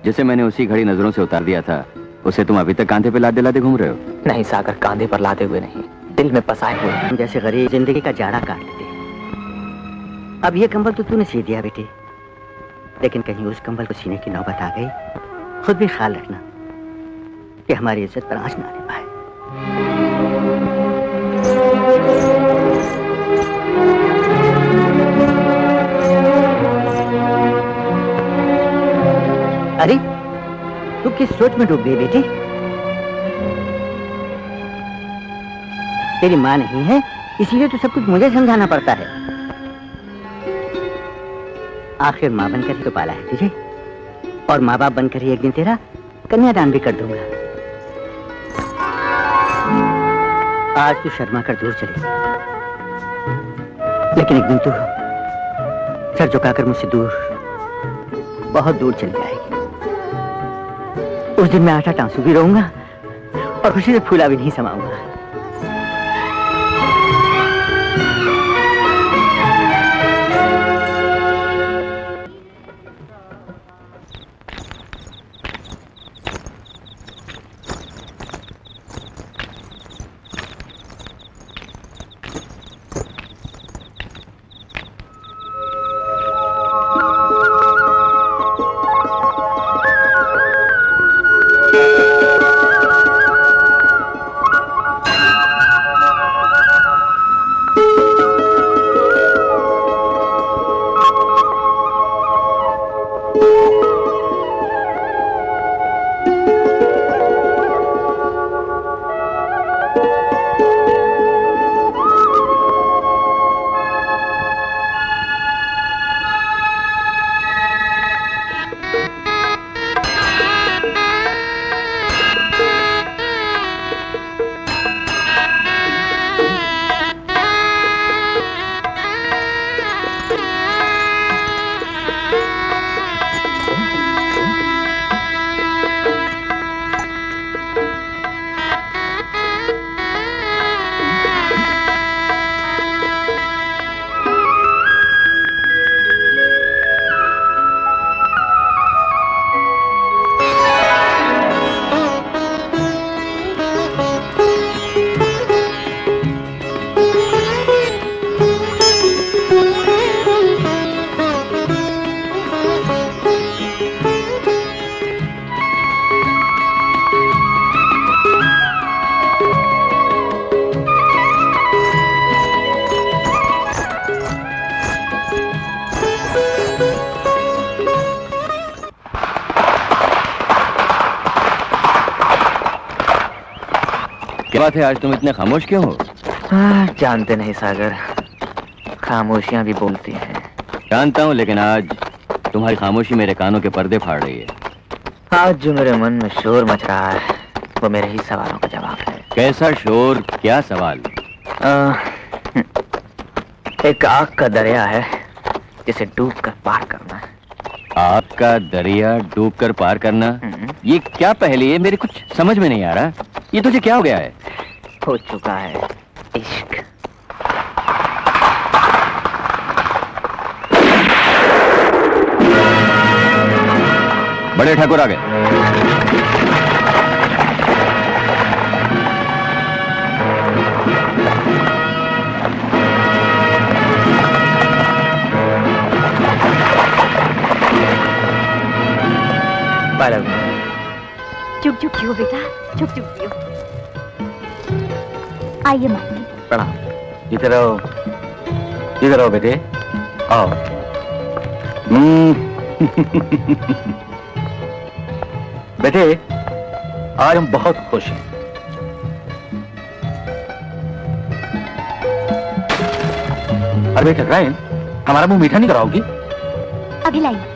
Speaker 4: जिसे मैंने उसी घड़ी नजरों से उतार दिया था, उसे तुम अभी तक कांधे पे लादे लादे घूम रहे हो।
Speaker 1: नहीं सागर, कांधे पर लादे हुए नहीं, दिल में पसाए हुए।
Speaker 6: हम जैसे गरीब जिंदगी का जाड़ा काट लेते। अब ये कंबल तो तूने सी दिया बेटे, लेकिन कहीं उस कंबल को सीने की नौबत आ गई, खुद भी ख्याल रखना कि हमारी इज्जत पर आंच ना आने पाए। अरे तू किस सोच में डूब गई बेटी? तेरी माँ नहीं है, इसीलिए तो सब कुछ मुझे समझाना पड़ता है। आखिर माँ बनकर ही तो पाला है तुझे, और माँ बाप बनकर ही एक दिन तेरा कन्यादान भी कर दूंगा। आज तू शर्मा कर दूर चली, लेकिन एक दिन तू सर झुकाकर मुझसे दूर, बहुत दूर चली जाएगी। उस दिन मैं आटा टांसू भी रहूंगा और खुशी से फूला भी नहीं समाऊंगा।
Speaker 4: क्या बात है, आज तुम इतने खामोश क्यों हो?
Speaker 1: जानते नहीं सागर, खामोशियां भी बोलती हैं।
Speaker 4: जानता हूँ, लेकिन आज तुम्हारी खामोशी मेरे कानों के पर्दे फाड़ रही है।
Speaker 1: आज जो मेरे मन में शोर मच रहा है वो मेरे ही सवालों का जवाब है।
Speaker 4: कैसा शोर, क्या सवाल?
Speaker 1: एक आग का दरिया है जिसे डूब कर पार करना है।
Speaker 4: आग का दरिया डूब कर पार करना, ये क्या पहेली है? मेरे कुछ समझ में नहीं आ रहा। ये तुझे क्या हो गया है?
Speaker 1: हो चुका है इश्क।
Speaker 4: बड़े ठाकुर आ गए।
Speaker 3: चुप चुप जियो बेटा, चुप चुप जियो। आइए मामी।
Speaker 1: प्रणाम।
Speaker 4: इधर आओ, इधर आओ बेटे, आओ। बेटे, आज हम बहुत खुश हैं। अरे बेटा रायन, हमारा मुंह मीठा नहीं कराओगी?
Speaker 3: अभी लाइए।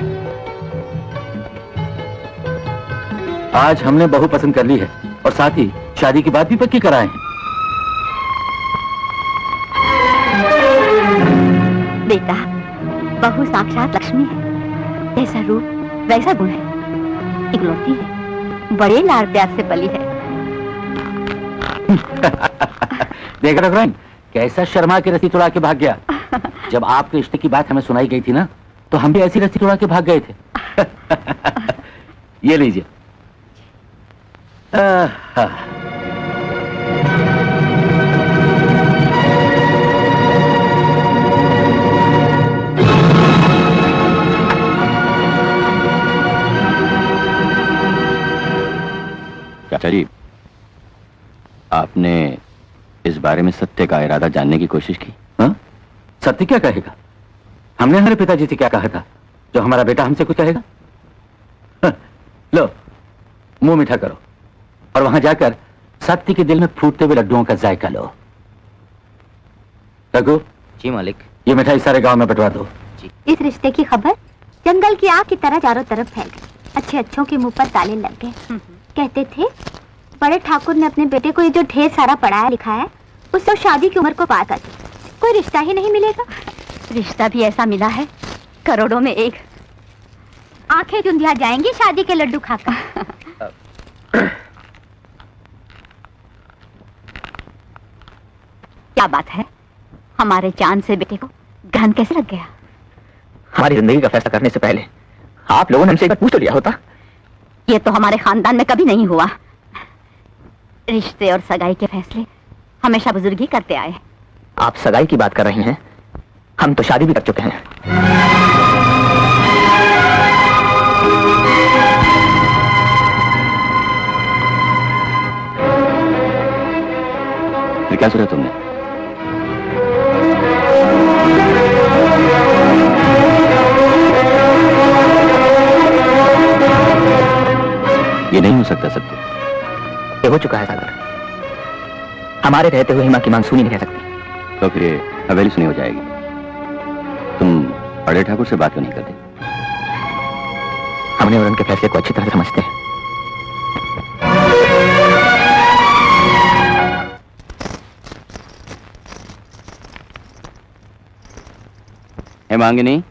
Speaker 4: आज हमने बहू पसंद कर ली है और साथ ही शादी की बात भी पक्की कराए हैं।
Speaker 3: बेटा, बहू साक्षात लक्ष्मी है। जैसा रूप वैसा गुण है। इकलौती है, बड़े लाड़ प्यार से पली है।
Speaker 4: देख रहे हो कैसा शर्मा के रस्सी तोड़ा के भाग गया। जब आपके रिश्ते की बात हमें सुनाई गई थी ना, तो हम भी ऐसी रस्सी तोड़ा के भाग गए थे। ये लीजिए। चाचा जी, आपने इस बारे में सत्य का इरादा जानने की कोशिश की? हाँ? सत्य क्या कहेगा? हमने हमारे पिताजी से क्या कहा था जो हमारा बेटा हमसे कुछ कहेगा? हाँ, लो मुंह मीठा करो और वहां जाकर सत्य के दिल में फूटते हुए लड्डुओं का जायका लो। रघु।
Speaker 1: जी मालिक।
Speaker 4: ये मिठाई सारे गांव में बंटवा दो।
Speaker 3: इस रिश्ते की खबर जंगल की आग की तरह चारों तरफ फैल गई। अच्छे अच्छों के मुंह पर ताले लग गए। कहते थे बड़े ठाकुर ने अपने बेटे को ये जो ढेर सारा पढ़ाया लिखाया है, उससे शादी की उम्र को पार कर दिया। कोई रिश्ता ही नहीं मिलेगा। रिश्ता भी ऐसा मिला है, करोड़ों में एक। आंखें चुंधिया जाएंगी शादी के लड्डू खाकर। क्या बात है, हमारे चांद से बेटे को गहन कैसे लग गया?
Speaker 1: हमारी जिंदगी का फैसला करने से पहले आप लोगों ने हमसे एक बार पूछ तो लिया होता।
Speaker 3: ये तो हमारे खानदान में कभी नहीं हुआ। रिश्ते और सगाई के फैसले हमेशा बुजुर्ग ही करते आए।
Speaker 1: आप सगाई की बात कर रही हैं, हम तो शादी भी कर चुके हैं।
Speaker 4: फिर क्या सोचा तुमने? ये नहीं हो सकता सत्य।
Speaker 1: ये हो चुका है सागर। हमारे रहते हुए हिमा की मांग सुनी नहीं रह सकती।
Speaker 4: तो फिर ये हवेली सुनी हो जाएगी। तुम बड़े ठाकुर से बात क्यों नहीं करते?
Speaker 1: हमने और उनके फैसले को अच्छी तरह से समझते हैं।
Speaker 4: हेमांगिनी,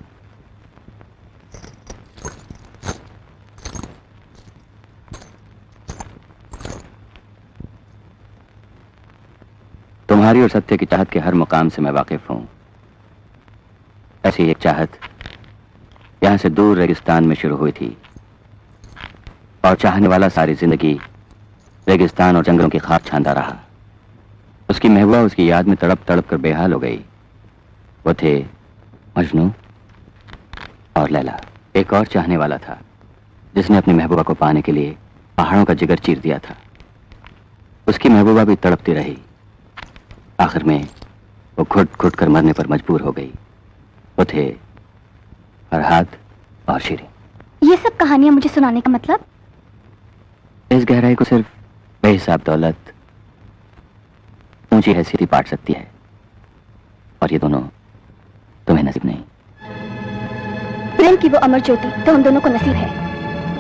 Speaker 4: तुम्हारी और सत्य की चाहत के हर मुकाम से मैं वाकिफ हूं। ऐसी एक चाहत यहां से दूर रेगिस्तान में शुरू हुई थी और चाहने वाला सारी जिंदगी रेगिस्तान और जंगलों की खाक छांदा रहा। उसकी महबूबा उसकी याद में तड़प तड़प कर बेहाल हो गई। वो थे मजनू और लैला। एक और चाहने वाला था जिसने अपनी महबूबा को पाने के लिए पहाड़ों का जिगर चीर दिया था। उसकी महबूबा भी तड़पती रही। आखिर में वो घुट घुट कर मरने पर मजबूर हो गई। वो थे फरहाद और शीरीन।
Speaker 3: ये सब कहानियां मुझे सुनाने का मतलब?
Speaker 4: इस गहराई को सिर्फ बेहिसाब दौलत ऊंची हैसियत ही पाट सकती है और ये दोनों तुम्हें नसीब नहीं।
Speaker 3: प्रेम की वो अमर ज्योति तो हम दोनों को नसीब है,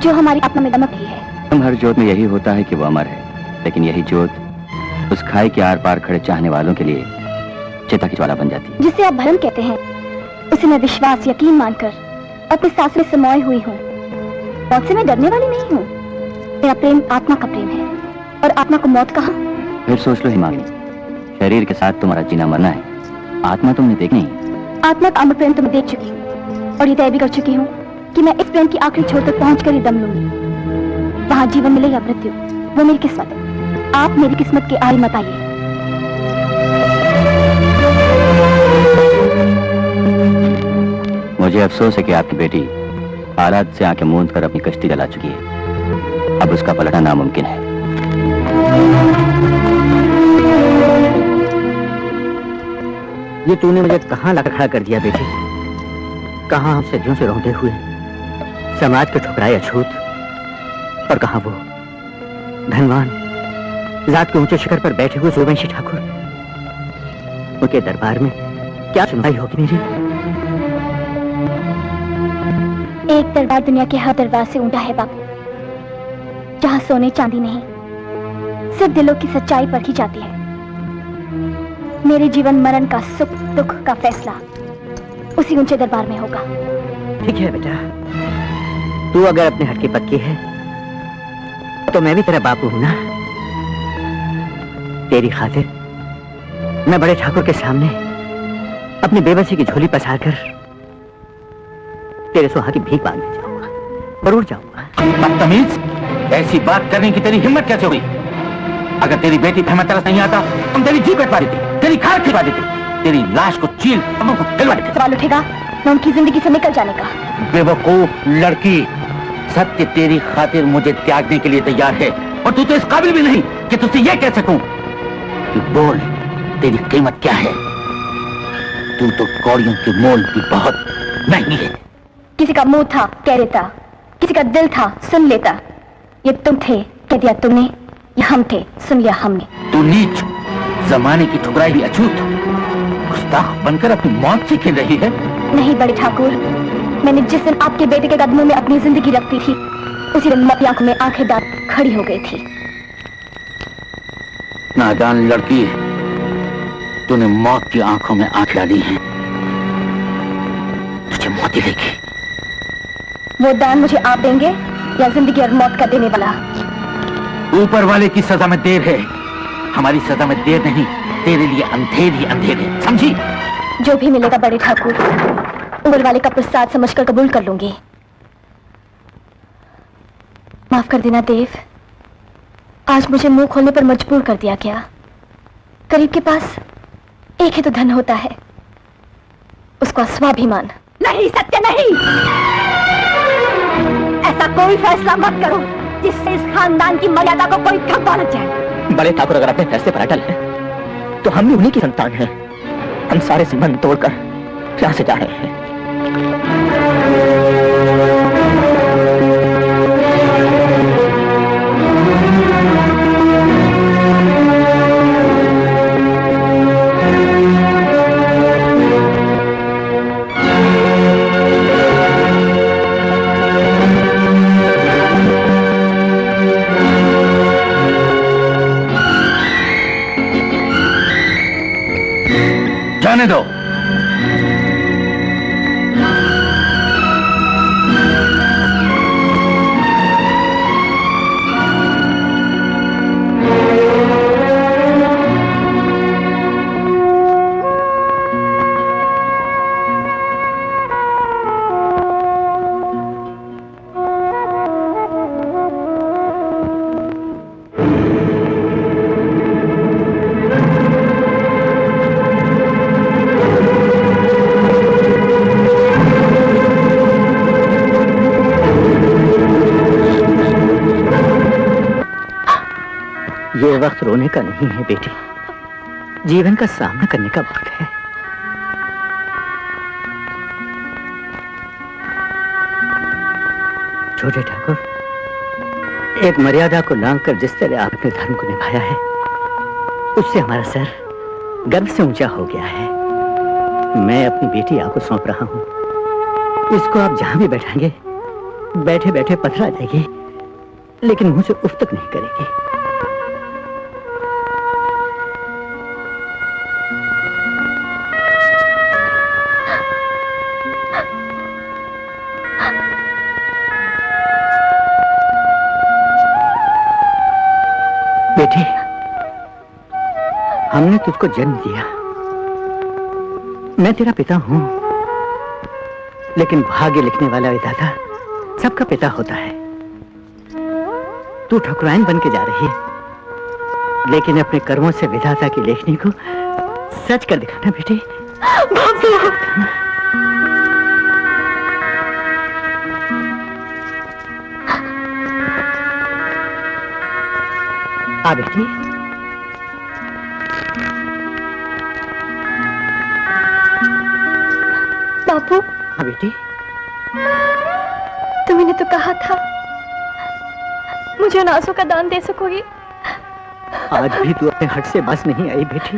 Speaker 3: जो हमारी आत्मा में दमक रही है।
Speaker 4: हम हर जोत में यही होता है कि वो अमर है, लेकिन यही जोत उस खाई के आर पार खड़े चाहने वालों के लिए चिता की ज्वाला बन जाती है।
Speaker 3: जिसे आप भरम कहते हैं, उसे मैं विश्वास यकीन मानकर अपने सांसों में समाई हुई हूँ। मौत से मैं डरने वाली नहीं हूँ। मेरा प्रेम आत्मा का प्रेम है, और आत्मा को मौत कहा।
Speaker 4: फिर सोच लो हिमागिनी, शरीर के साथ तुम्हारा जीना मरना है, आत्मा तुमने देखनी है।
Speaker 3: आत्मा का अमर प्रेम तो मैं देख चुकी हूँ, और ये तय भी कर चुकी हूँ कि मैं इस प्रेम की आखिरी छोर तक पहुँच कर ही दम लूंगी। वहाँ जीवन मिले या मृत्यु, वो मेरी किस्मत है। आप मेरी किस्मत के आड़े मत आइए।
Speaker 4: मुझे अफसोस है कि आपकी बेटी हालात से आंखें मूंद कर अपनी कश्ती जला चुकी है। अब उसका पलटना नामुमकिन है।
Speaker 6: ये तूने मुझे कहाँ ला खड़ा कर दिया बेटी? कहाँ हम सदियों से रोंदे हुए समाज के ठुकराए अछूत, और कहाँ वो धनवान जात के ऊंचे शिखर पर बैठे हुए सूर्यवंशी ठाकुर। उनके दरबार में क्या सुनवाई होगी मेरी?
Speaker 3: एक दरबार दुनिया के हर दरबार से ऊंचा है बाबू, जहाँ सोने चांदी नहीं, सिर्फ दिलों की सच्चाई परखी जाती है। मेरे जीवन मरण का, सुख दुख का फैसला उसी ऊंचे दरबार में होगा।
Speaker 6: ठीक है बेटा, तू अगर अपने हट की पक्की है तो मैं भी तेरा बापू हूं ना। तेरी खातिर मैं बड़े ठाकुर के सामने अपनी बेबसी की झोली पसार कर तेरे सुहा की भीख मांगने जाऊंगा, जरूर जाऊंगा।
Speaker 1: बदतमीज, ऐसी बात करने की तेरी हिम्मत कैसे हुई? अगर तेरी बेटी फहमत तरस नहीं आता, तुम तेरी जी कटवा देती, तेरी खाल खिलवा देती, तेरी लाश को चील खिलवा देती।
Speaker 3: सवाल उठेगा मैं उनकी जिंदगी से निकल जाने का।
Speaker 1: बेवकूफ लड़की, सत्य तेरी खातिर मुझे त्यागने के लिए तैयार है, और तू तो इस काबिल भी नहीं कि तुझसे यह कह सकूं कि बोल तेरी कीमत क्या है। तू तो कौड़ियों की मोल भी बहुत महंगी है।
Speaker 3: किसी का मुंह था कह देता, किसी का दिल था सुन लेता। ये तुम थे कह दिया तुमने, ये हम थे सुन लिया हमने।
Speaker 1: तू नीच, जमाने की ठुकराई भी अछूत, गुस्ताख बनकर अपनी मौत से खेल रही है।
Speaker 3: नहीं बड़े ठाकुर, मैंने जिस दिन आपके बेटे के कदमों में अपनी जिंदगी रखती थी, उसी दिन मेरी आंखों में आंखें डाल खड़ी हो गई थी।
Speaker 1: नादान लड़की, तूने मौत की आंखों में आंख डाली है, तुझे मौत ही लेगी।
Speaker 3: वो दान मुझे आप देंगे या जिंदगी और मौत का देने वाला?
Speaker 1: ऊपर वाले की सजा में देर है, हमारी सजा में देर नहीं। तेरे लिए अंधेर ही अंधेर है, समझी?
Speaker 3: जो भी मिलेगा बड़े ठाकुर, ऊपर वाले का प्रसाद समझकर कबूल कर लूंगी। माफ कर देना देव, आज मुझे मुंह खोलने पर मजबूर कर दिया गया। गरीब के पास एक ही तो धन होता है, उसका स्वाभिमान। नहीं सत्य नहीं, ऐसा कोई फैसला मत करो जिससे इस खानदान की मर्यादा को कोई धब्बा लग जाए।
Speaker 2: बड़े ठाकुर अगर अपने फैसले पर अटल है तो हम भी उन्हीं की संतान हैं। हम सारे संबंध तोड़कर क्या से जा रहे हैं?
Speaker 1: जाने दो।
Speaker 6: ये वक्त रोने का नहीं है बेटी, जीवन का सामना करने का वक्त है। छोटे ठाकुर, एक मर्यादा को लांघकर जिस तरह आपने धर्म को निभाया है, उससे हमारा सर गर्व से ऊंचा हो गया है। मैं अपनी बेटी आपको सौंप रहा हूं, इसको आप जहां भी बैठाएंगे बैठे बैठे पथरा जाएगी, लेकिन मुझे उफ तक नहीं करेगी। बेटी, हमने तुझको जन्म दिया, मैं तेरा पिता हूं, लेकिन भाग्य लिखने वाला विधाता सबका पिता होता है। तू ठकुराइन बन के जा रही है, लेकिन अपने कर्मों से विधाता की लेखनी को सच कर दिखाना बेटी। आ बेटी।
Speaker 3: बापू।
Speaker 6: हाँ बेटी।
Speaker 3: तुमने तो कहा था मुझे नासों का दान दे सकोगी।
Speaker 6: आज भी तू अपने हट से बस नहीं आई बेटी।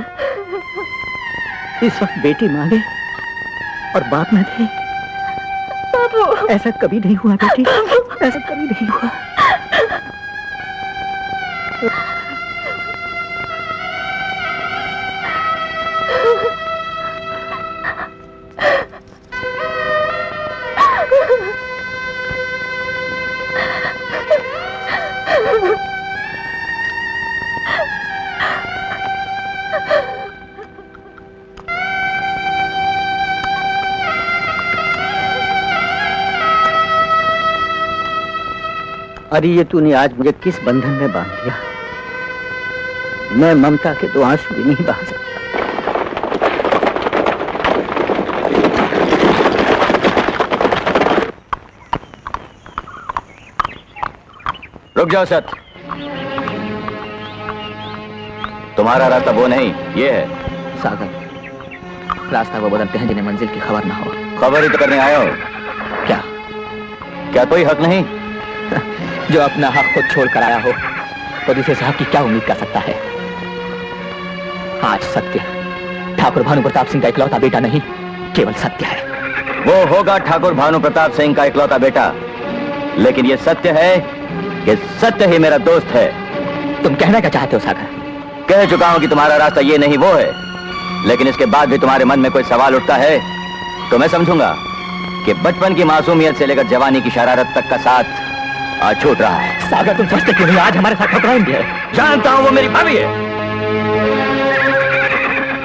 Speaker 6: इस वक्त बेटी मांगे और बाप न दे।
Speaker 3: बाबू,
Speaker 6: ऐसा कभी नहीं हुआ बेटी, ऐसा कभी नहीं हुआ। अरे ये तूने आज मुझे किस बंधन में बांध दिया। मैं ममता के तो आंसू भी नहीं बहा सकता।
Speaker 4: रुक जाओ सत, तुम्हारा रास्ता वो नहीं, ये है।
Speaker 1: सागर, रास्ता वो बदलते हैं जिन्हें मंजिल की खबर ना हो।
Speaker 4: खबर ही तो करने आए हो।
Speaker 1: क्या
Speaker 4: क्या कोई हक नहीं?
Speaker 1: जो अपना हक खुद छोड़ कर आया हो तो दूसरे से हक की क्या उम्मीद कर सकता है? आज सत्य ठाकुर भानु प्रताप सिंह का इकलौता बेटा नहीं, केवल सत्य है।
Speaker 4: वो होगा ठाकुर भानु प्रताप सिंह का इकलौता बेटा, लेकिन ये सत्य है कि सत्य ही मेरा दोस्त है।
Speaker 1: तुम कहना क्या चाहते हो सागर?
Speaker 4: कह चुका हूं कि तुम्हारा रास्ता ये नहीं वो है, लेकिन इसके बाद भी तुम्हारे मन में कोई सवाल उठता है तो मैं समझूंगा कि बचपन की मासूमियत से लेकर जवानी की शरारत तक का साथ आज छूट रहा है।
Speaker 1: सागर तुम समझते क्यों नहीं? आज हमारे साथ ठकुराइन है।
Speaker 4: जानता हूं वो मेरी भाभी है।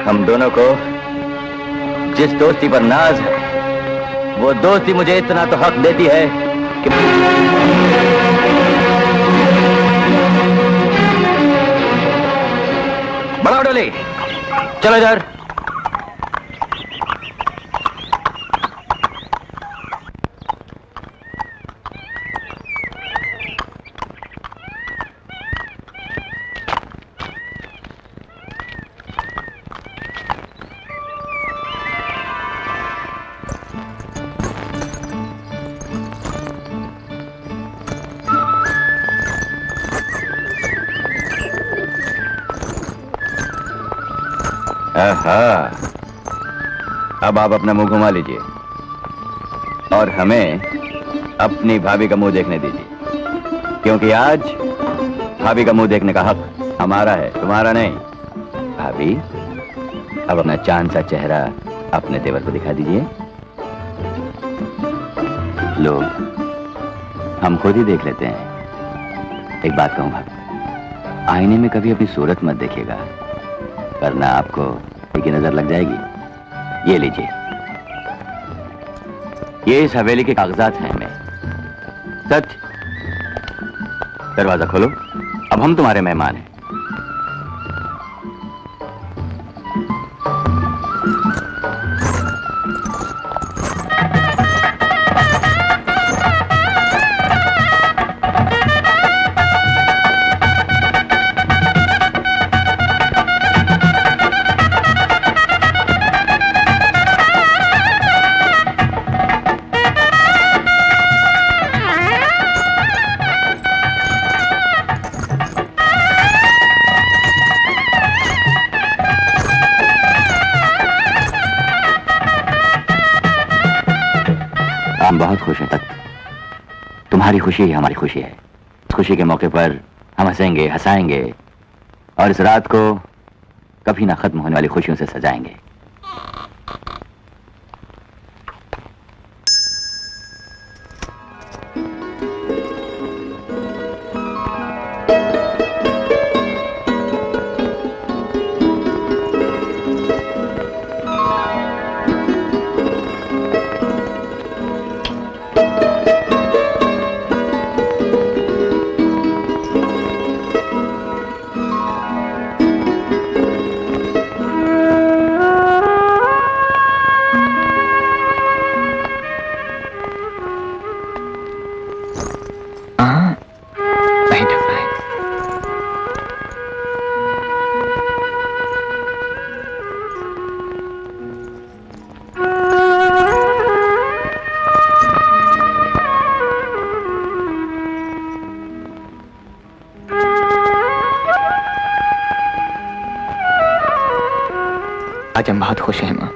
Speaker 4: हम दोनों को जिस दोस्ती पर नाज है, वो दोस्ती मुझे इतना तो हक देती है कि बढ़ाओ डोली, चलो इधर। अब आप अपना मुंह घुमा लीजिए और हमें अपनी भाभी का मुंह देखने दीजिए, क्योंकि आज भाभी का मुंह देखने का हक हमारा है, तुम्हारा नहीं। भाभी, अब अपना चांद सा चेहरा अपने तेवर को दिखा दीजिए। लोग हम खुद ही देख लेते हैं। एक बात कहूं भाभी, आईने में कभी अपनी सूरत मत देखिएगा, वरना आपको एक नजर लग जाएगी। ये लीजिए, ये इस हवेली के कागजात हैं। हमें सच, दरवाजा खोलो, अब हम तुम्हारे मेहमान हैं। तुम्हारी खुशी ही हमारी खुशी है। इस खुशी के मौके पर हम हंसेंगे, हंसाएंगे और इस रात को कभी ना खत्म होने वाली खुशियों से सजाएंगे।
Speaker 1: नहीं ढक रहा है। आज हम बहुत खुश हैं माँ।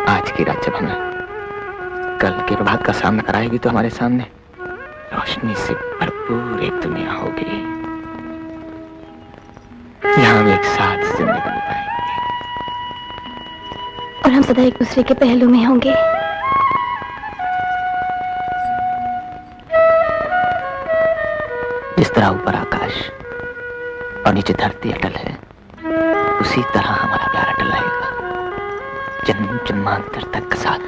Speaker 1: आज की रात जब हमें कल के प्रभात का सामना कराएगी तो हमारे सामने रोशनी से भरपूर एक दुनिया होगी। यहाँ हम एक साथ जिंदगी बिताएंगे
Speaker 3: और हम सदा एक दूसरे के पहलू में होंगे।
Speaker 1: जिस तरह ऊपर आकाश और नीचे धरती अटल है, उसी तरह हमारा प्यार अटल रहेगा जन्म जन्मांतर तक का साथ।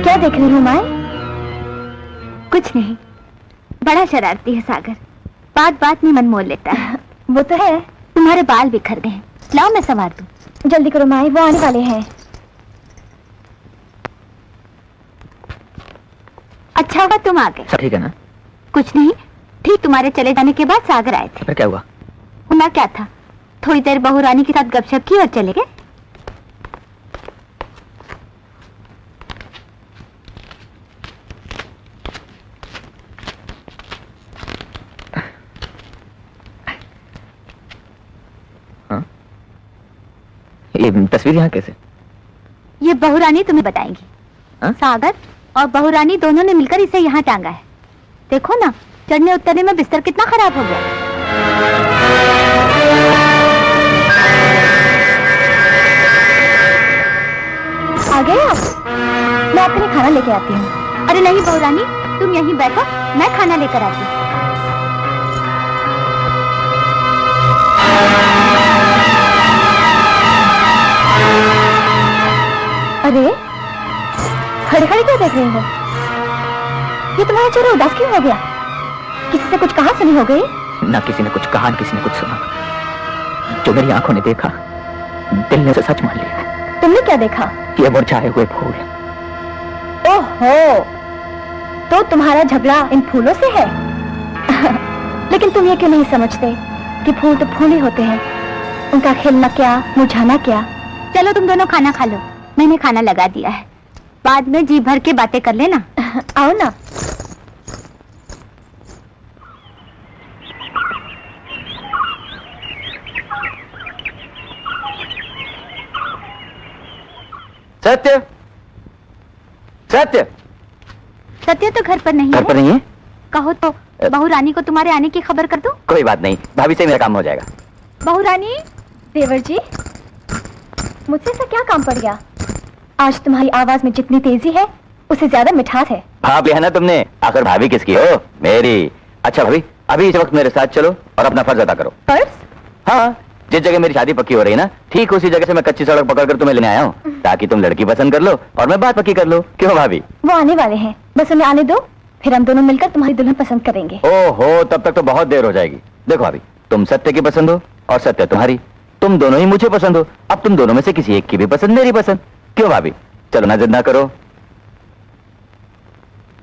Speaker 3: क्या देख रही हूँ माए? कुछ नहीं। बड़ा शरारती है सागर, बात बात में मन मोल लेता है। वो तो है। तुम्हारे बाल बिखर गए हैं, लाओ मैं संवार दूं। जल्दी करो माए, वो आने वाले हैं। अच्छा हुआ तुम आ गए।
Speaker 1: सब ठीक है ना?
Speaker 3: कुछ नहीं, ठीक तुम्हारे चले जाने के बाद सागर आए थे।
Speaker 1: फिर क्या हुआ?
Speaker 3: होना क्या था, थोड़ी देर बहू रानी के साथ गपशप की और चले गए।
Speaker 1: ये तस्वीर यहाँ कैसे?
Speaker 3: ये बहू रानी तुम्हें बताएंगी।
Speaker 1: हाँ?
Speaker 3: सागर और बहू रानी दोनों ने मिलकर इसे यहाँ टांगा है। देखो ना, चढ़ने उतरने में बिस्तर कितना खराब हो गया। आ गए आप? मैं आपके लिए खाना लेके आती हूँ। अरे नहीं बहू रानी, तुम यहीं बैठो, मैं खाना लेकर आती हूँ। अरे खड़े खड़े क्या देख रही हो? ये तुम्हारा चेहरा उदास क्यों हो गया? किसी से कुछ कहा सुनी हो गई?
Speaker 1: ना किसी ने कुछ कहा, न किसी ने कुछ सुना। जो मेरी आंखों ने देखा, दिल ने उसे सच मान लिया।
Speaker 3: तुमने क्या देखा?
Speaker 1: ये मुरझाए हुए फूल।
Speaker 3: ओहो, तो तुम्हारा झगड़ा इन फूलों से है? लेकिन तुम ये क्यों नहीं समझते कि फूल तो फूल ही होते हैं, उनका खिलना क्या, मुरझाना क्या। चलो तुम दोनों खाना खा लो, मैंने खाना लगा दिया है। बाद में जी भर के बातें कर लेना। आओ ना।
Speaker 4: सत्य, सत्य,
Speaker 3: सत्य तो घर पर नहीं
Speaker 4: घर पर
Speaker 3: है।
Speaker 4: नहीं है?
Speaker 3: कहो तो बहू रानी को तुम्हारे आने की खबर कर दूं?
Speaker 4: कोई बात नहीं, भाभी से मेरा काम हो जाएगा।
Speaker 3: बहू रानी। देवर जी, मुझसे ऐसा क्या काम पड़ गया? आज तुम्हारी आवाज में जितनी तेजी है, उससे ज्यादा मिठास है।
Speaker 4: भाप लिया ना तुमने, आखिर भाभी किसकी हो? मेरी। अच्छा भाभी, अभी इस वक्त मेरे साथ चलो और अपना फर्ज अदा करो।
Speaker 3: फर्ज?
Speaker 4: हाँ, जिस जगह मेरी शादी पक्की हो रही है ना, ठीक उसी जगह से मैं कच्ची सड़क पकड़कर तुम्हें लेने आया हूँ, ताकि तुम लड़की पसंद कर लो और मैं बात पक्की कर लो। क्यों भाभी?
Speaker 3: वो आने वाले हैं, बस उन्हें आने दो, फिर हम दोनों मिलकर तुम्हारी दुल्हन पसंद करेंगे।
Speaker 4: ओहो, तब तक तो बहुत देर हो जाएगी। देखो भाभी, तुम सत्य की पसंद हो और सत्य तुम्हारी, तुम दोनों ही मुझे पसंद हो। अब तुम दोनों में से किसी एक की भी पसंद मेरी पसंद। क्यों भाभी? चलो ना, जिद ना करो।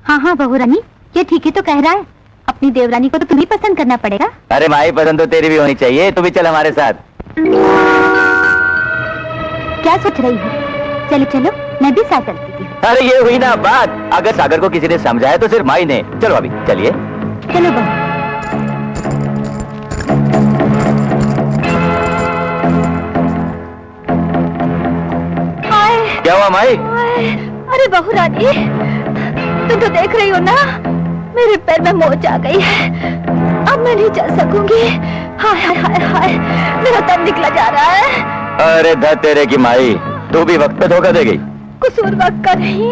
Speaker 3: हाँ हाँ बहू रानी, ये ठीक ही तो कह रहा है। अपनी देवरानी को तो तुम्हें पसंद करना पड़ेगा।
Speaker 4: अरे माई पसंद तो तेरी भी होनी चाहिए, तू भी चल हमारे साथ।
Speaker 3: क्या सोच रही हो? चलो चलो।
Speaker 7: मैं भी साथ चलती थी।
Speaker 4: अरे ये हुई ना बात, अगर सागर को किसी ने समझाया तो सिर्फ माई ने। चलो अभी चलिए।
Speaker 7: चलो बहू।
Speaker 4: क्या हुआ माई?
Speaker 3: अरे बहू रानी, तुम तो देख रही हो ना, मेरे पैर में मोच आ गई है। अब मैं नहीं चल सकूंगी। हाय हाय हाय हाय, मेरा दम निकला जा रहा है।
Speaker 4: अरे धत तेरे की माई, तू भी वक्त पे धोखा दे गई।
Speaker 3: कसूर वक्त का नहीं,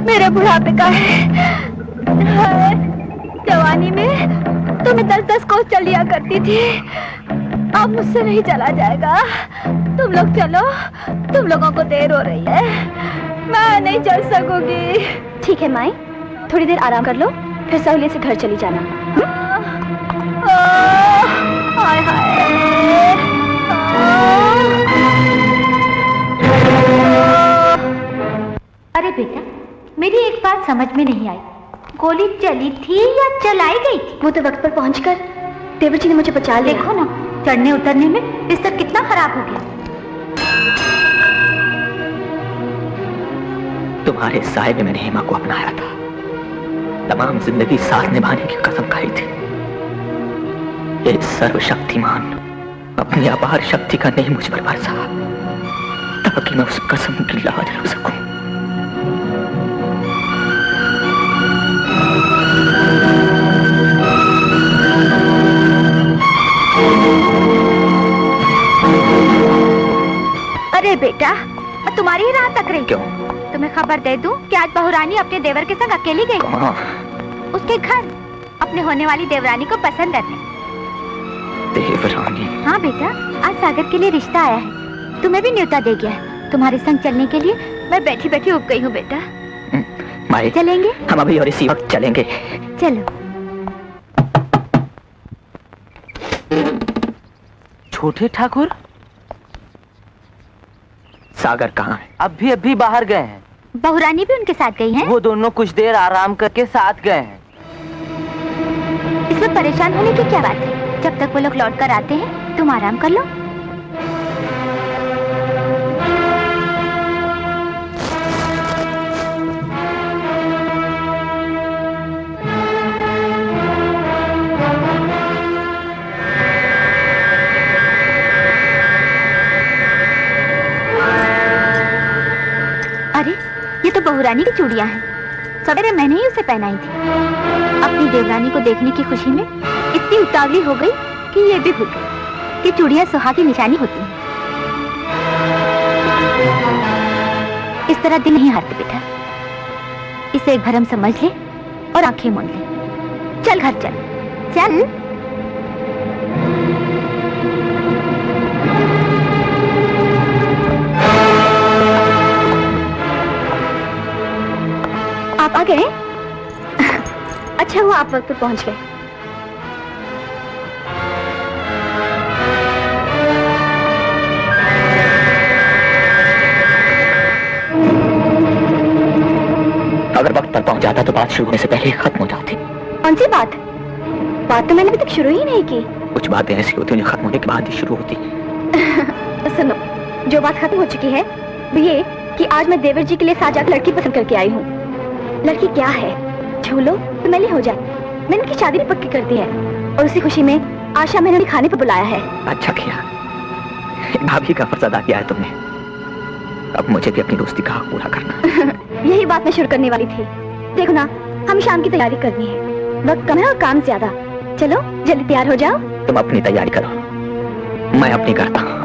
Speaker 3: मेरे बुढ़ापे का है। हाय, जवानी में तो मैं 10-10 कोस चल लिया करती थी, अब मुझसे नहीं चला जाएगा। तुम लोग चलो, तुम लोगों को देर हो रही है, मैं नहीं चल सकूंगी। ठीक है माई, थोड़ी देर आराम कर लो, फिर सहूलियत से घर चली जाना। हाय हाय।
Speaker 7: अरे बेटा, मेरी एक बात समझ में नहीं आई, गोली चली थी या चलाई गई थी?
Speaker 3: वो तो वक्त पर पहुंचकर देवर जी ने मुझे बचा लिया।
Speaker 7: देखो ना, चढ़ने उतरने में बिस्तर कितना खराब हो गया।
Speaker 1: तुम्हारे साए में मैंने हेमा को अपनाया था, तमाम जिंदगी साथ निभाने की कसम खाई थी। ये सर्वशक्तिमान अपनी अपार शक्ति का नहीं मुझ पर बरसा, ताकि मैं उस कसम की लाज रख सकूं।
Speaker 7: अरे बेटा, मैं तुम्हारी ही राह तक रही।
Speaker 1: क्यों?
Speaker 7: तुम्हें खबर दे दूं कि आज बहुरानी अपने देवर के संग अकेली गई। उसके घर अपने होने वाली देवरानी को पसंद है।
Speaker 1: देवरानी?
Speaker 7: हाँ बेटा, आज सागर के लिए रिश्ता आया है, तुम्हें भी न्योता दे गया है। तुम्हारे संग चलने के लिए मैं बैठी बैठी उब गई हूँ बेटा।
Speaker 1: माई,
Speaker 7: चलेंगे?
Speaker 1: हम अभी और इसी वक्त चलेंगे।
Speaker 7: चलो।
Speaker 5: छोटे ठाकुर
Speaker 1: सागर कहाँ है?
Speaker 5: अभी बाहर गए हैं।
Speaker 7: बहुरानी भी उनके साथ गई है।
Speaker 5: वो दोनों कुछ देर आराम करके साथ गए हैं।
Speaker 7: इसमें परेशान होने की क्या बात है? जब तक वो लोग लौट कर आते हैं तुम आराम कर लो। अरे ये तो बहुरानी की चूड़ियां हैं। सवेरे मैंने ही उसे पहनाई थी। अपनी देवरानी को देखने की खुशी में इतनी उतावली हो गई कि ये भी भूल गई कि चूड़ियां सुहाग की निशानी होती हैं। इस तरह दिन नहीं हारते बेटा, इसे एक भरम समझ ले और आंखें मूंद ले। चल घर चल, चल।
Speaker 3: आप आ गए? अच्छा हुआ आप वक्त पर पहुंच गए।
Speaker 1: अगर वक्त पर पहुंच जाता तो बात शुरू होने से पहले ही खत्म हो जाती।
Speaker 3: कौन सी बात? बात तो मैंने अभी तक शुरू ही नहीं की।
Speaker 1: कुछ बातें ऐसी होती हैं जो खत्म होने के बाद ही शुरू होती।
Speaker 3: सुनो, जो बात खत्म हो चुकी है वो ये कि आज मैं देवर जी के लिए साजा लड़की पसंद करके आई हूँ। लड़की क्या है, छू लो तो मैली हो जाए। मैंने उनकी शादी भी पक्की कर दी है और उसी खुशी में आशा मैंने उन्हें खाने पर बुलाया है।
Speaker 1: अच्छा किया, भाभी का फर्ज अदा किया है तुमने। अब मुझे भी अपनी दोस्ती का हक पूरा करना।
Speaker 3: यही बात मैं शुरू करने वाली थी। देखो ना, हमें शाम की तैयारी करनी है, वक्त कम है और काम ज्यादा। चलो जल्दी तैयार हो जाओ।
Speaker 1: तुम अपनी तैयारी करो, मैं अपनी करता हूँ।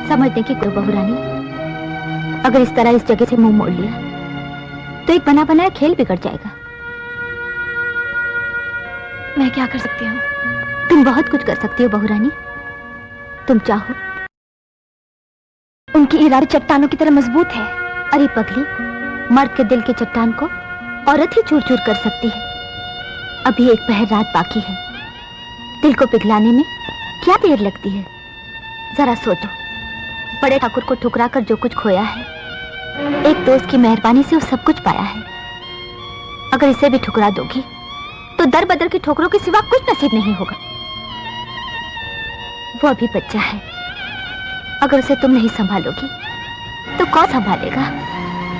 Speaker 7: समझने की करो बहुरानी, अगर इस तरह इस जगह से मुंह मोड़ लिया तो एक बना बनाया खेल बिगड़ जाएगा।
Speaker 3: मैं क्या कर सकती हूँ?
Speaker 7: तुम बहुत कुछ कर सकती हो बहुरानी। तुम चाहो।
Speaker 3: उनकी इरादे चट्टानों की तरह मजबूत है।
Speaker 7: अरे पगली, मर्द के दिल के चट्टान को औरत ही चूर चूर कर सकती है। अभी एक पहर रात बाकी है, दिल को पिघलाने में क्या देर लगती है? जरा सोचो, बड़े ठाकुर को ठुकरा कर जो कुछ खोया है, एक दोस्त की मेहरबानी से वो सब कुछ पाया है। अगर इसे भी ठुकरा दोगी तो दर बदर की ठोकरों के सिवा कुछ नसीब नहीं होगा। वो अभी बच्चा है, अगर उसे तुम नहीं संभालोगी तो कौन संभालेगा?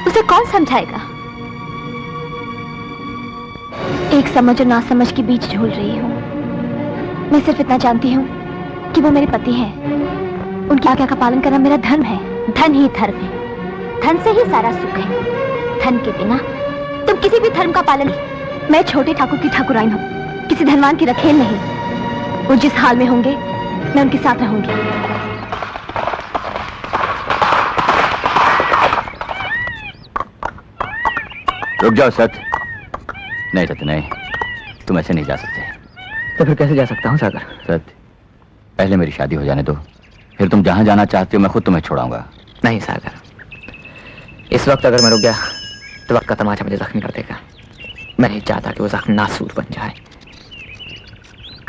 Speaker 7: उसे कौन समझाएगा? एक समझ और नासमझ के बीच झूल रही हूँ। मैं सिर्फ इतना जानती हूँ कि वो मेरे पति हैं। उनकी आज्ञा का पालन करना मेरा धर्म है। धन ही धर्म है, धन से ही सारा सुख है। धन के बिना तुम किसी भी धर्म का पालन नहीं। मैं छोटे ठाकुर की ठाकुराइन हूँ, किसी धनवान की रखेल नहीं। वो जिस हाल में होंगे मैं उनके साथ रहूंगी।
Speaker 4: रुक जाओ सत। नहीं सत नहीं, तुम ऐसे नहीं जा सकते।
Speaker 1: तो फिर कैसे जा सकता हूँ सागर?
Speaker 4: सत, पहले मेरी शादी हो जाने दो, फिर तुम जहां जाना चाहते हो मैं खुद तुम्हें छोड़ाऊंगा।
Speaker 1: नहीं सागर, इस वक्त अगर मैं रुक गया तो वक्त का तमाचा मुझे जख्मी कर देगा। मैं नहीं चाहता कि वो जख्म नासूर बन जाए।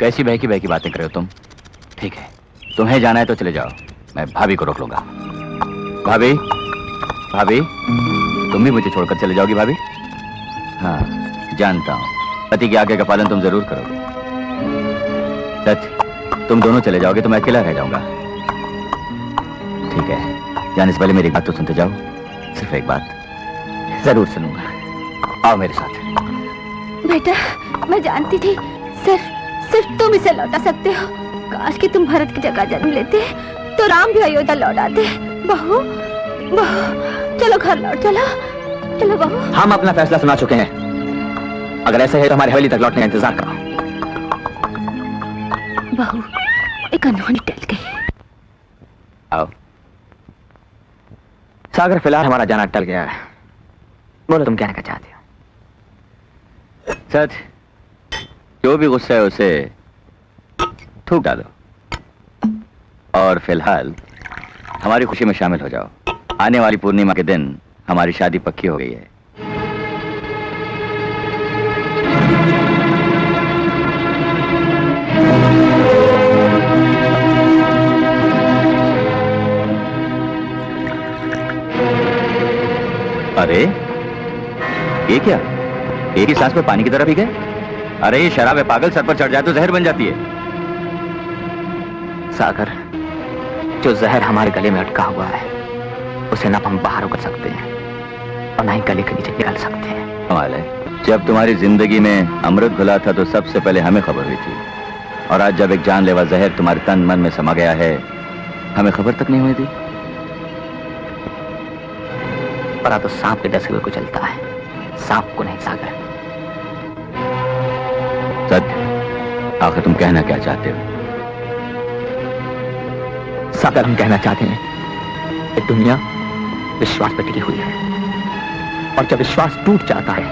Speaker 4: कैसी बहकी बहकी बातें कर रहे हो तुम? ठीक है, तुम्हें जाना है तो चले जाओ, मैं भाभी को रोक लूंगा। भाभी, भाभी, तुम भी मुझे छोड़कर चले जाओगी भाभी? हाँ, जानता हूँ, पति की आज्ञा का पालन तुम जरूर करोगे। सच, तुम दोनों चले जाओगे तो मैं अकेला रह जाऊंगा। ठीक है, जाने से पहले मेरी बात तो सुनते जाओ। सिर्फ एक बात।
Speaker 1: जरूर सुनूंगा, आओ मेरे साथ।
Speaker 7: बेटा, मैं जानती थी सिर्फ तुम इसे लौटा सकते हो। काश कि तुम भरत की जगह जन्म लेते तो राम भी अयोध्या लौट आते। बहू, बहू, चलो घर लौट, चलो चलो बहू।
Speaker 1: हम अपना फैसला सुना चुके हैं, अगर ऐसा है तो हमारी हवेली तक लौटने का इंतजार करो।
Speaker 7: बहू, एक अनहोनी टल गई।
Speaker 4: आओ।
Speaker 1: सागर, फिलहाल हमारा जाना टल गया है। बोलो तुम क्या कहना चाहते हो?
Speaker 4: सच, जो भी गुस्सा है उसे थूक डालो और फिलहाल हमारी खुशी में शामिल हो जाओ। आने वाली पूर्णिमा के दिन हमारी शादी पक्की हो गई है। अरे ये क्या, एक ही सांस में पानी की तरह पी गए? अरे ये शराब है पागल, सर पर चढ़ जाए तो जहर बन जाती है।
Speaker 1: सागर, जो जहर हमारे गले में अटका हुआ है उसे ना हम बाहर उगल सकते हैं और ना ही गले के नीचे निकाल सकते हैं।
Speaker 4: कमाल है, जब तुम्हारी जिंदगी में अमृत घुला था तो सबसे पहले हमें खबर हुई थी, और आज जब एक जानलेवा जहर तुम्हारे तन मन में समा गया है हमें खबर तक नहीं हुई थी।
Speaker 1: परा तो सांप के डसे हुए को चलता है, सांप को नहीं। सागर,
Speaker 4: सत्य, आखिर तुम कहना क्या चाहते हो?
Speaker 1: सागर, हम कहना चाहते हैं कि दुनिया विश्वास पर टिकी हुई है, और जब विश्वास टूट जाता है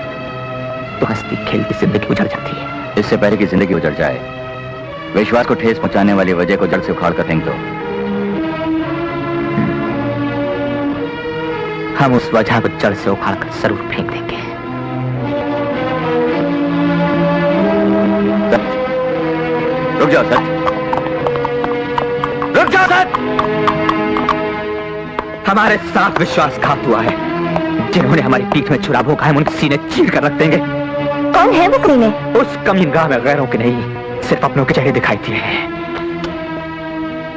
Speaker 1: तो हंसती खेलती जिंदगी उजड़ जाती है।
Speaker 4: इससे पहले कि जिंदगी उजड़ जाए, विश्वास को ठेस पहुंचाने वाली वजह को जड़ से उखाड़ कर फेंक दो।
Speaker 1: हम उस वजह को जड़ से उखाड़ कर जरूर फेंक देंगे।
Speaker 4: रुक जाओ सच, रुक जाओ सच।
Speaker 1: हमारे साथ विश्वासघात हुआ है। जिन्होंने हमारी पीठ में छुरा भोंका है उनके सीने चीर कर रख देंगे।
Speaker 7: कौन है वो कमीने?
Speaker 1: उस कमीनगाह में गैरों के नहीं, सिर्फ अपनों के चेहरे दिखाई दिए हैं।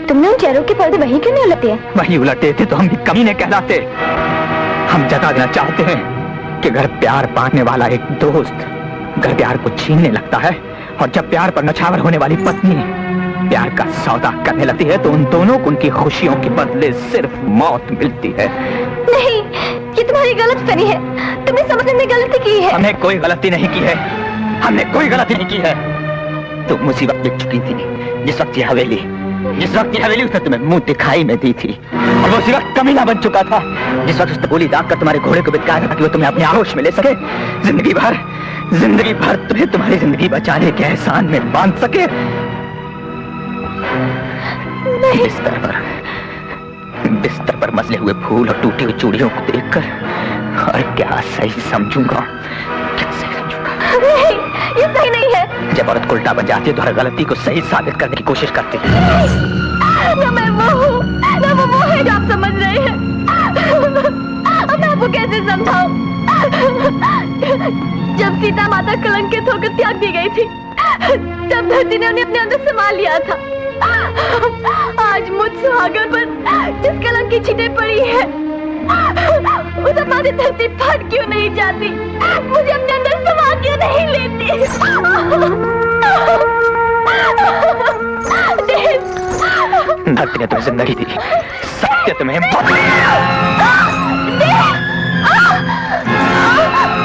Speaker 7: तुमने उन चेहरों के पर्दे वहीं क्यों नहीं उलटे हैं?
Speaker 1: वहीं उलटे थे तो हम भी कमीने कहलाते। हम जता देना चाहते हैं कि घर प्यार बांटने वाला एक दोस्त घर प्यार को छीनने लगता है, और जब प्यार पर नछावर होने वाली पत्नी प्यार का सौदा करने लगती है तो उन दोनों को उनकी खुशियों के बदले सिर्फ मौत मिलती है।
Speaker 7: नहीं, ये तुम्हारी गलतफहमी है। तुमने समझने में गलती की है।
Speaker 1: हमने कोई गलती नहीं की है, हमने कोई गलती नहीं की है। तुम मुसीबत में चुकी थी जिस वक्त ये हवेली उसने तुम्हें मुंह दिखाई में दी थी, और वो उसी वक्त कमीना बन चुका था जिस वक्त उसने गोली दाग कर तुम्हारे घोड़े को बिटकाया था कि वो तुम्हें अपने आगोश में ले सके। जिंदगी भर तुम्हें तुम्हारी जिंदगी बचाने के एहसान में बांध सके। बिस्तर पर मसले हुए फूल और टूटी हुई चूड़ियों को देखकर और क्या सही समझूंगा।
Speaker 7: नहीं, ये सही नहीं है।
Speaker 1: जब औरत उल्टा बन जाती है तो हर गलती को सही साबित करने की कोशिश करती है।
Speaker 7: ना मैं वो हूँ, ना वो है जो आप समझ रहे हैं। अब मैं आपको कैसे समझाऊं?
Speaker 3: जब सीता माता कलंकित होकर त्याग दी गई थी, तब धरती ने उन्हें अपने अंदर समा लिया था। आज मुझ सुहागन पर जिस कलंक की छींटें पड़ी है, उस अपनी धरती फट क्यों नहीं जाती? मुझे अपने अंदर समा क्यों नहीं लेती?
Speaker 1: धरती ने तुम्हें जिंदगी दी, सत्य तुम्हें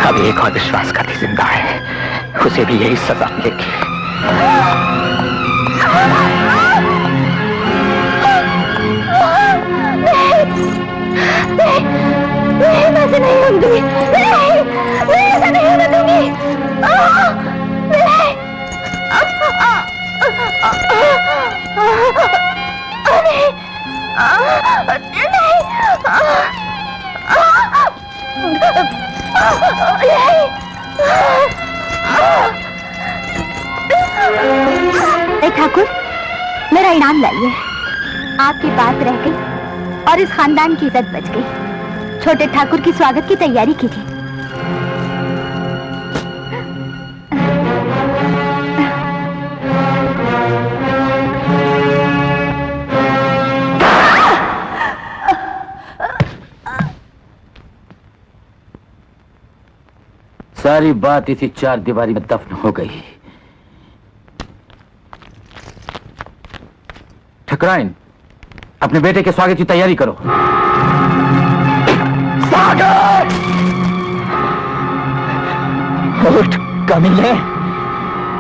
Speaker 1: अब एक और विश्वासघाती जिंदा है, उसे भी यही सजा मिलेगी।
Speaker 3: नहीं, मैं ऐसे नहीं होने दूंगी। नहीं, मैं ऐसे नहीं होने दूंगी।
Speaker 7: ठाकुर, मेरा इनाम लाइए। आपकी बात रह गई और इस खानदान की इज्जत बच गई। छोटे ठाकुर की स्वागत की तैयारी कीजिए।
Speaker 4: सारी बात इसी चार दीवारी में दफन हो गई। ठकराइन, अपने बेटे के स्वागत की तैयारी करो।
Speaker 1: स्वागत! उठ कमीने,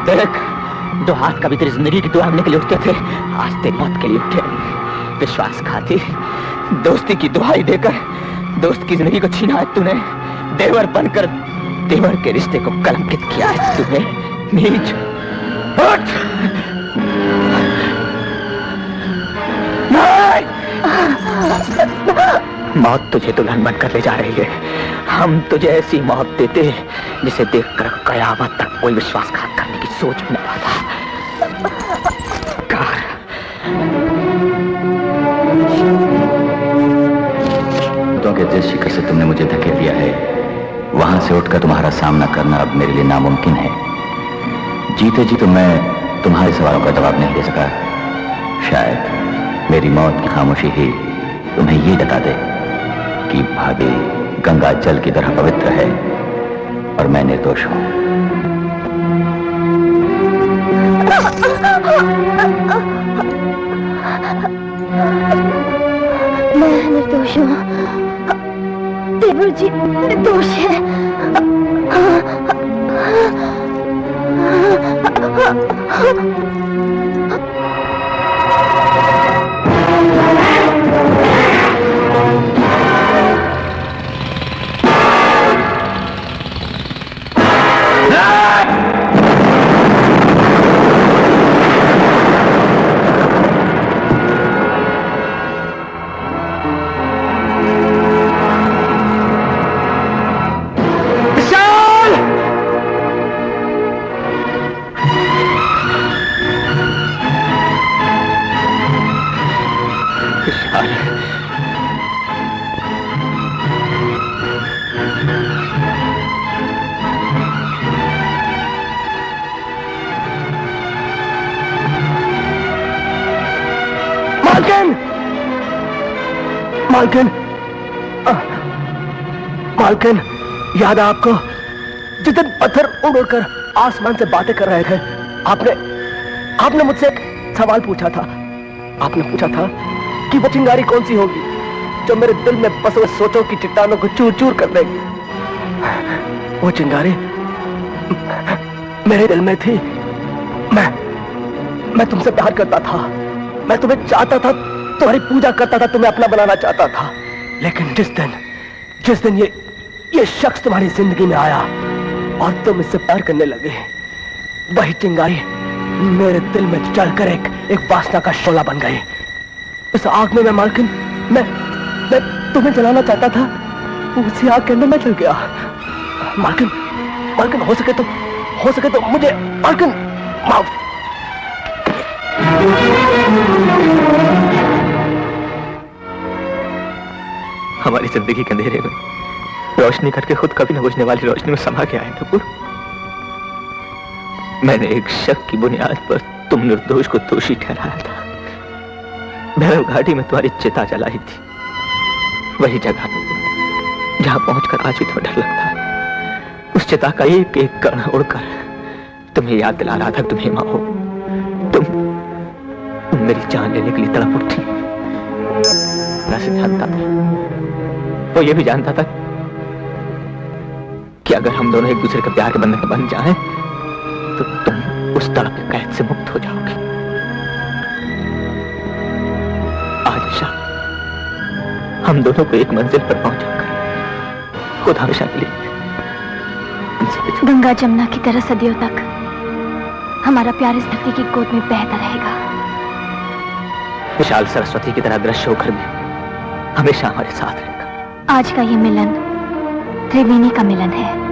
Speaker 1: देख, दो हाथ कभी तेरी जिंदगी की दुआ मांगने के लिए उठते थे, आज तेरी मौत के लिए उठे। विश्वासघाती, दोस्ती की दुहाई देकर दोस्त की जिंदगी को छीना है तूने। देवर बनकर देवर के रिश्ते को कलंकित किया है तूने। नीच, उठ! मौत तुझे दुल्हन बनकर ले जा रही है। हम तुझे ऐसी मौत देते जिसे देखकर कयामत तक कोई विश्वासघात करने की सोच भी न पाता।
Speaker 4: के जिस शिखर से तुमने मुझे धकेल दिया है, वहां से उठकर तुम्हारा सामना करना अब मेरे लिए नामुमकिन है। जीते जी तो मैं तुम्हारे सवालों का जवाब नहीं दे सका। शायद मेरी मौत की खामोशी ही तुम्हें ये बता दे कि भाभी गंगा जल की तरह पवित्र है और मैं निर्दोष हूं।
Speaker 3: मैं निर्दोष हूं। देवर जी निर्दोष है।
Speaker 2: मालकिन, मालकिन, याद है आपको जिस दिन पत्थर उड़ उड़कर आसमान से बातें कर रहे थे, आपने मुझसे एक सवाल पूछा था। आपने पूछा था कि वो चिंगारी कौन सी होगी जो मेरे दिल में बसे हुए सोचों की चट्टानों को चूर चूर कर देगी। वो चिंगारी मेरे दिल में थी। मैं तुमसे प्यार करता था, मैं तुम्हें चाहता था, तुम्हारी पूजा करता था, तुम्हें अपना बनाना चाहता था। लेकिन जिस दिन ये शख्स तुम्हारी जिंदगी में आया और तुम इससे प्यार करने लगे, वही चिंगारी मेरे दिल में जलकर एक वासना का शोला बन गई। उस आग में मैं तुम्हें जलाना चाहता था, उसी आग के अंदर मैं जल गया। मालकिन, हो सके तो मुझे मालकिन माफ।
Speaker 1: हमारी जिंदगी के अंधेरे में रोशनी करके खुद कभी न बुझने वाली रोशनी में समा गया है नुपुर। मैंने एक शक की बुनियाद पर तुम निर्दोष को दोषी ठहराया था। भैरव घाटी में तुम्हारी चिता जलाई थी, वही जगह नुपुर जहां पहुंचकर आज भी तुम्हें डर लगता है। उस चिता का एक एक कण उड़कर तुम्हें याद दिला रहा था तुम हेमा हो। तुम मेरी जान लेने के लिए तड़प उठी। मैं से जानता था, वो ये भी जानता था कि अगर हम दोनों एक दूसरे के प्यार के बंधन में बंध जाएं तो तुम उस तड़प के कैद से मुक्त हो जाओगी। आज शाम हम दोनों को एक मंजिल पर पहुंचाकर खुद हमेशा के लिए
Speaker 7: गंगा जमुना की तरह सदियों तक हमारा प्यार इस धरती की गोद में बहता रहेगा।
Speaker 1: विशाल सरस्वती की तरह दृश्य होकर भी हमेशा हमारे साथ रहेगा।
Speaker 7: आज का ये मिलन त्रिवेणी का मिलन है।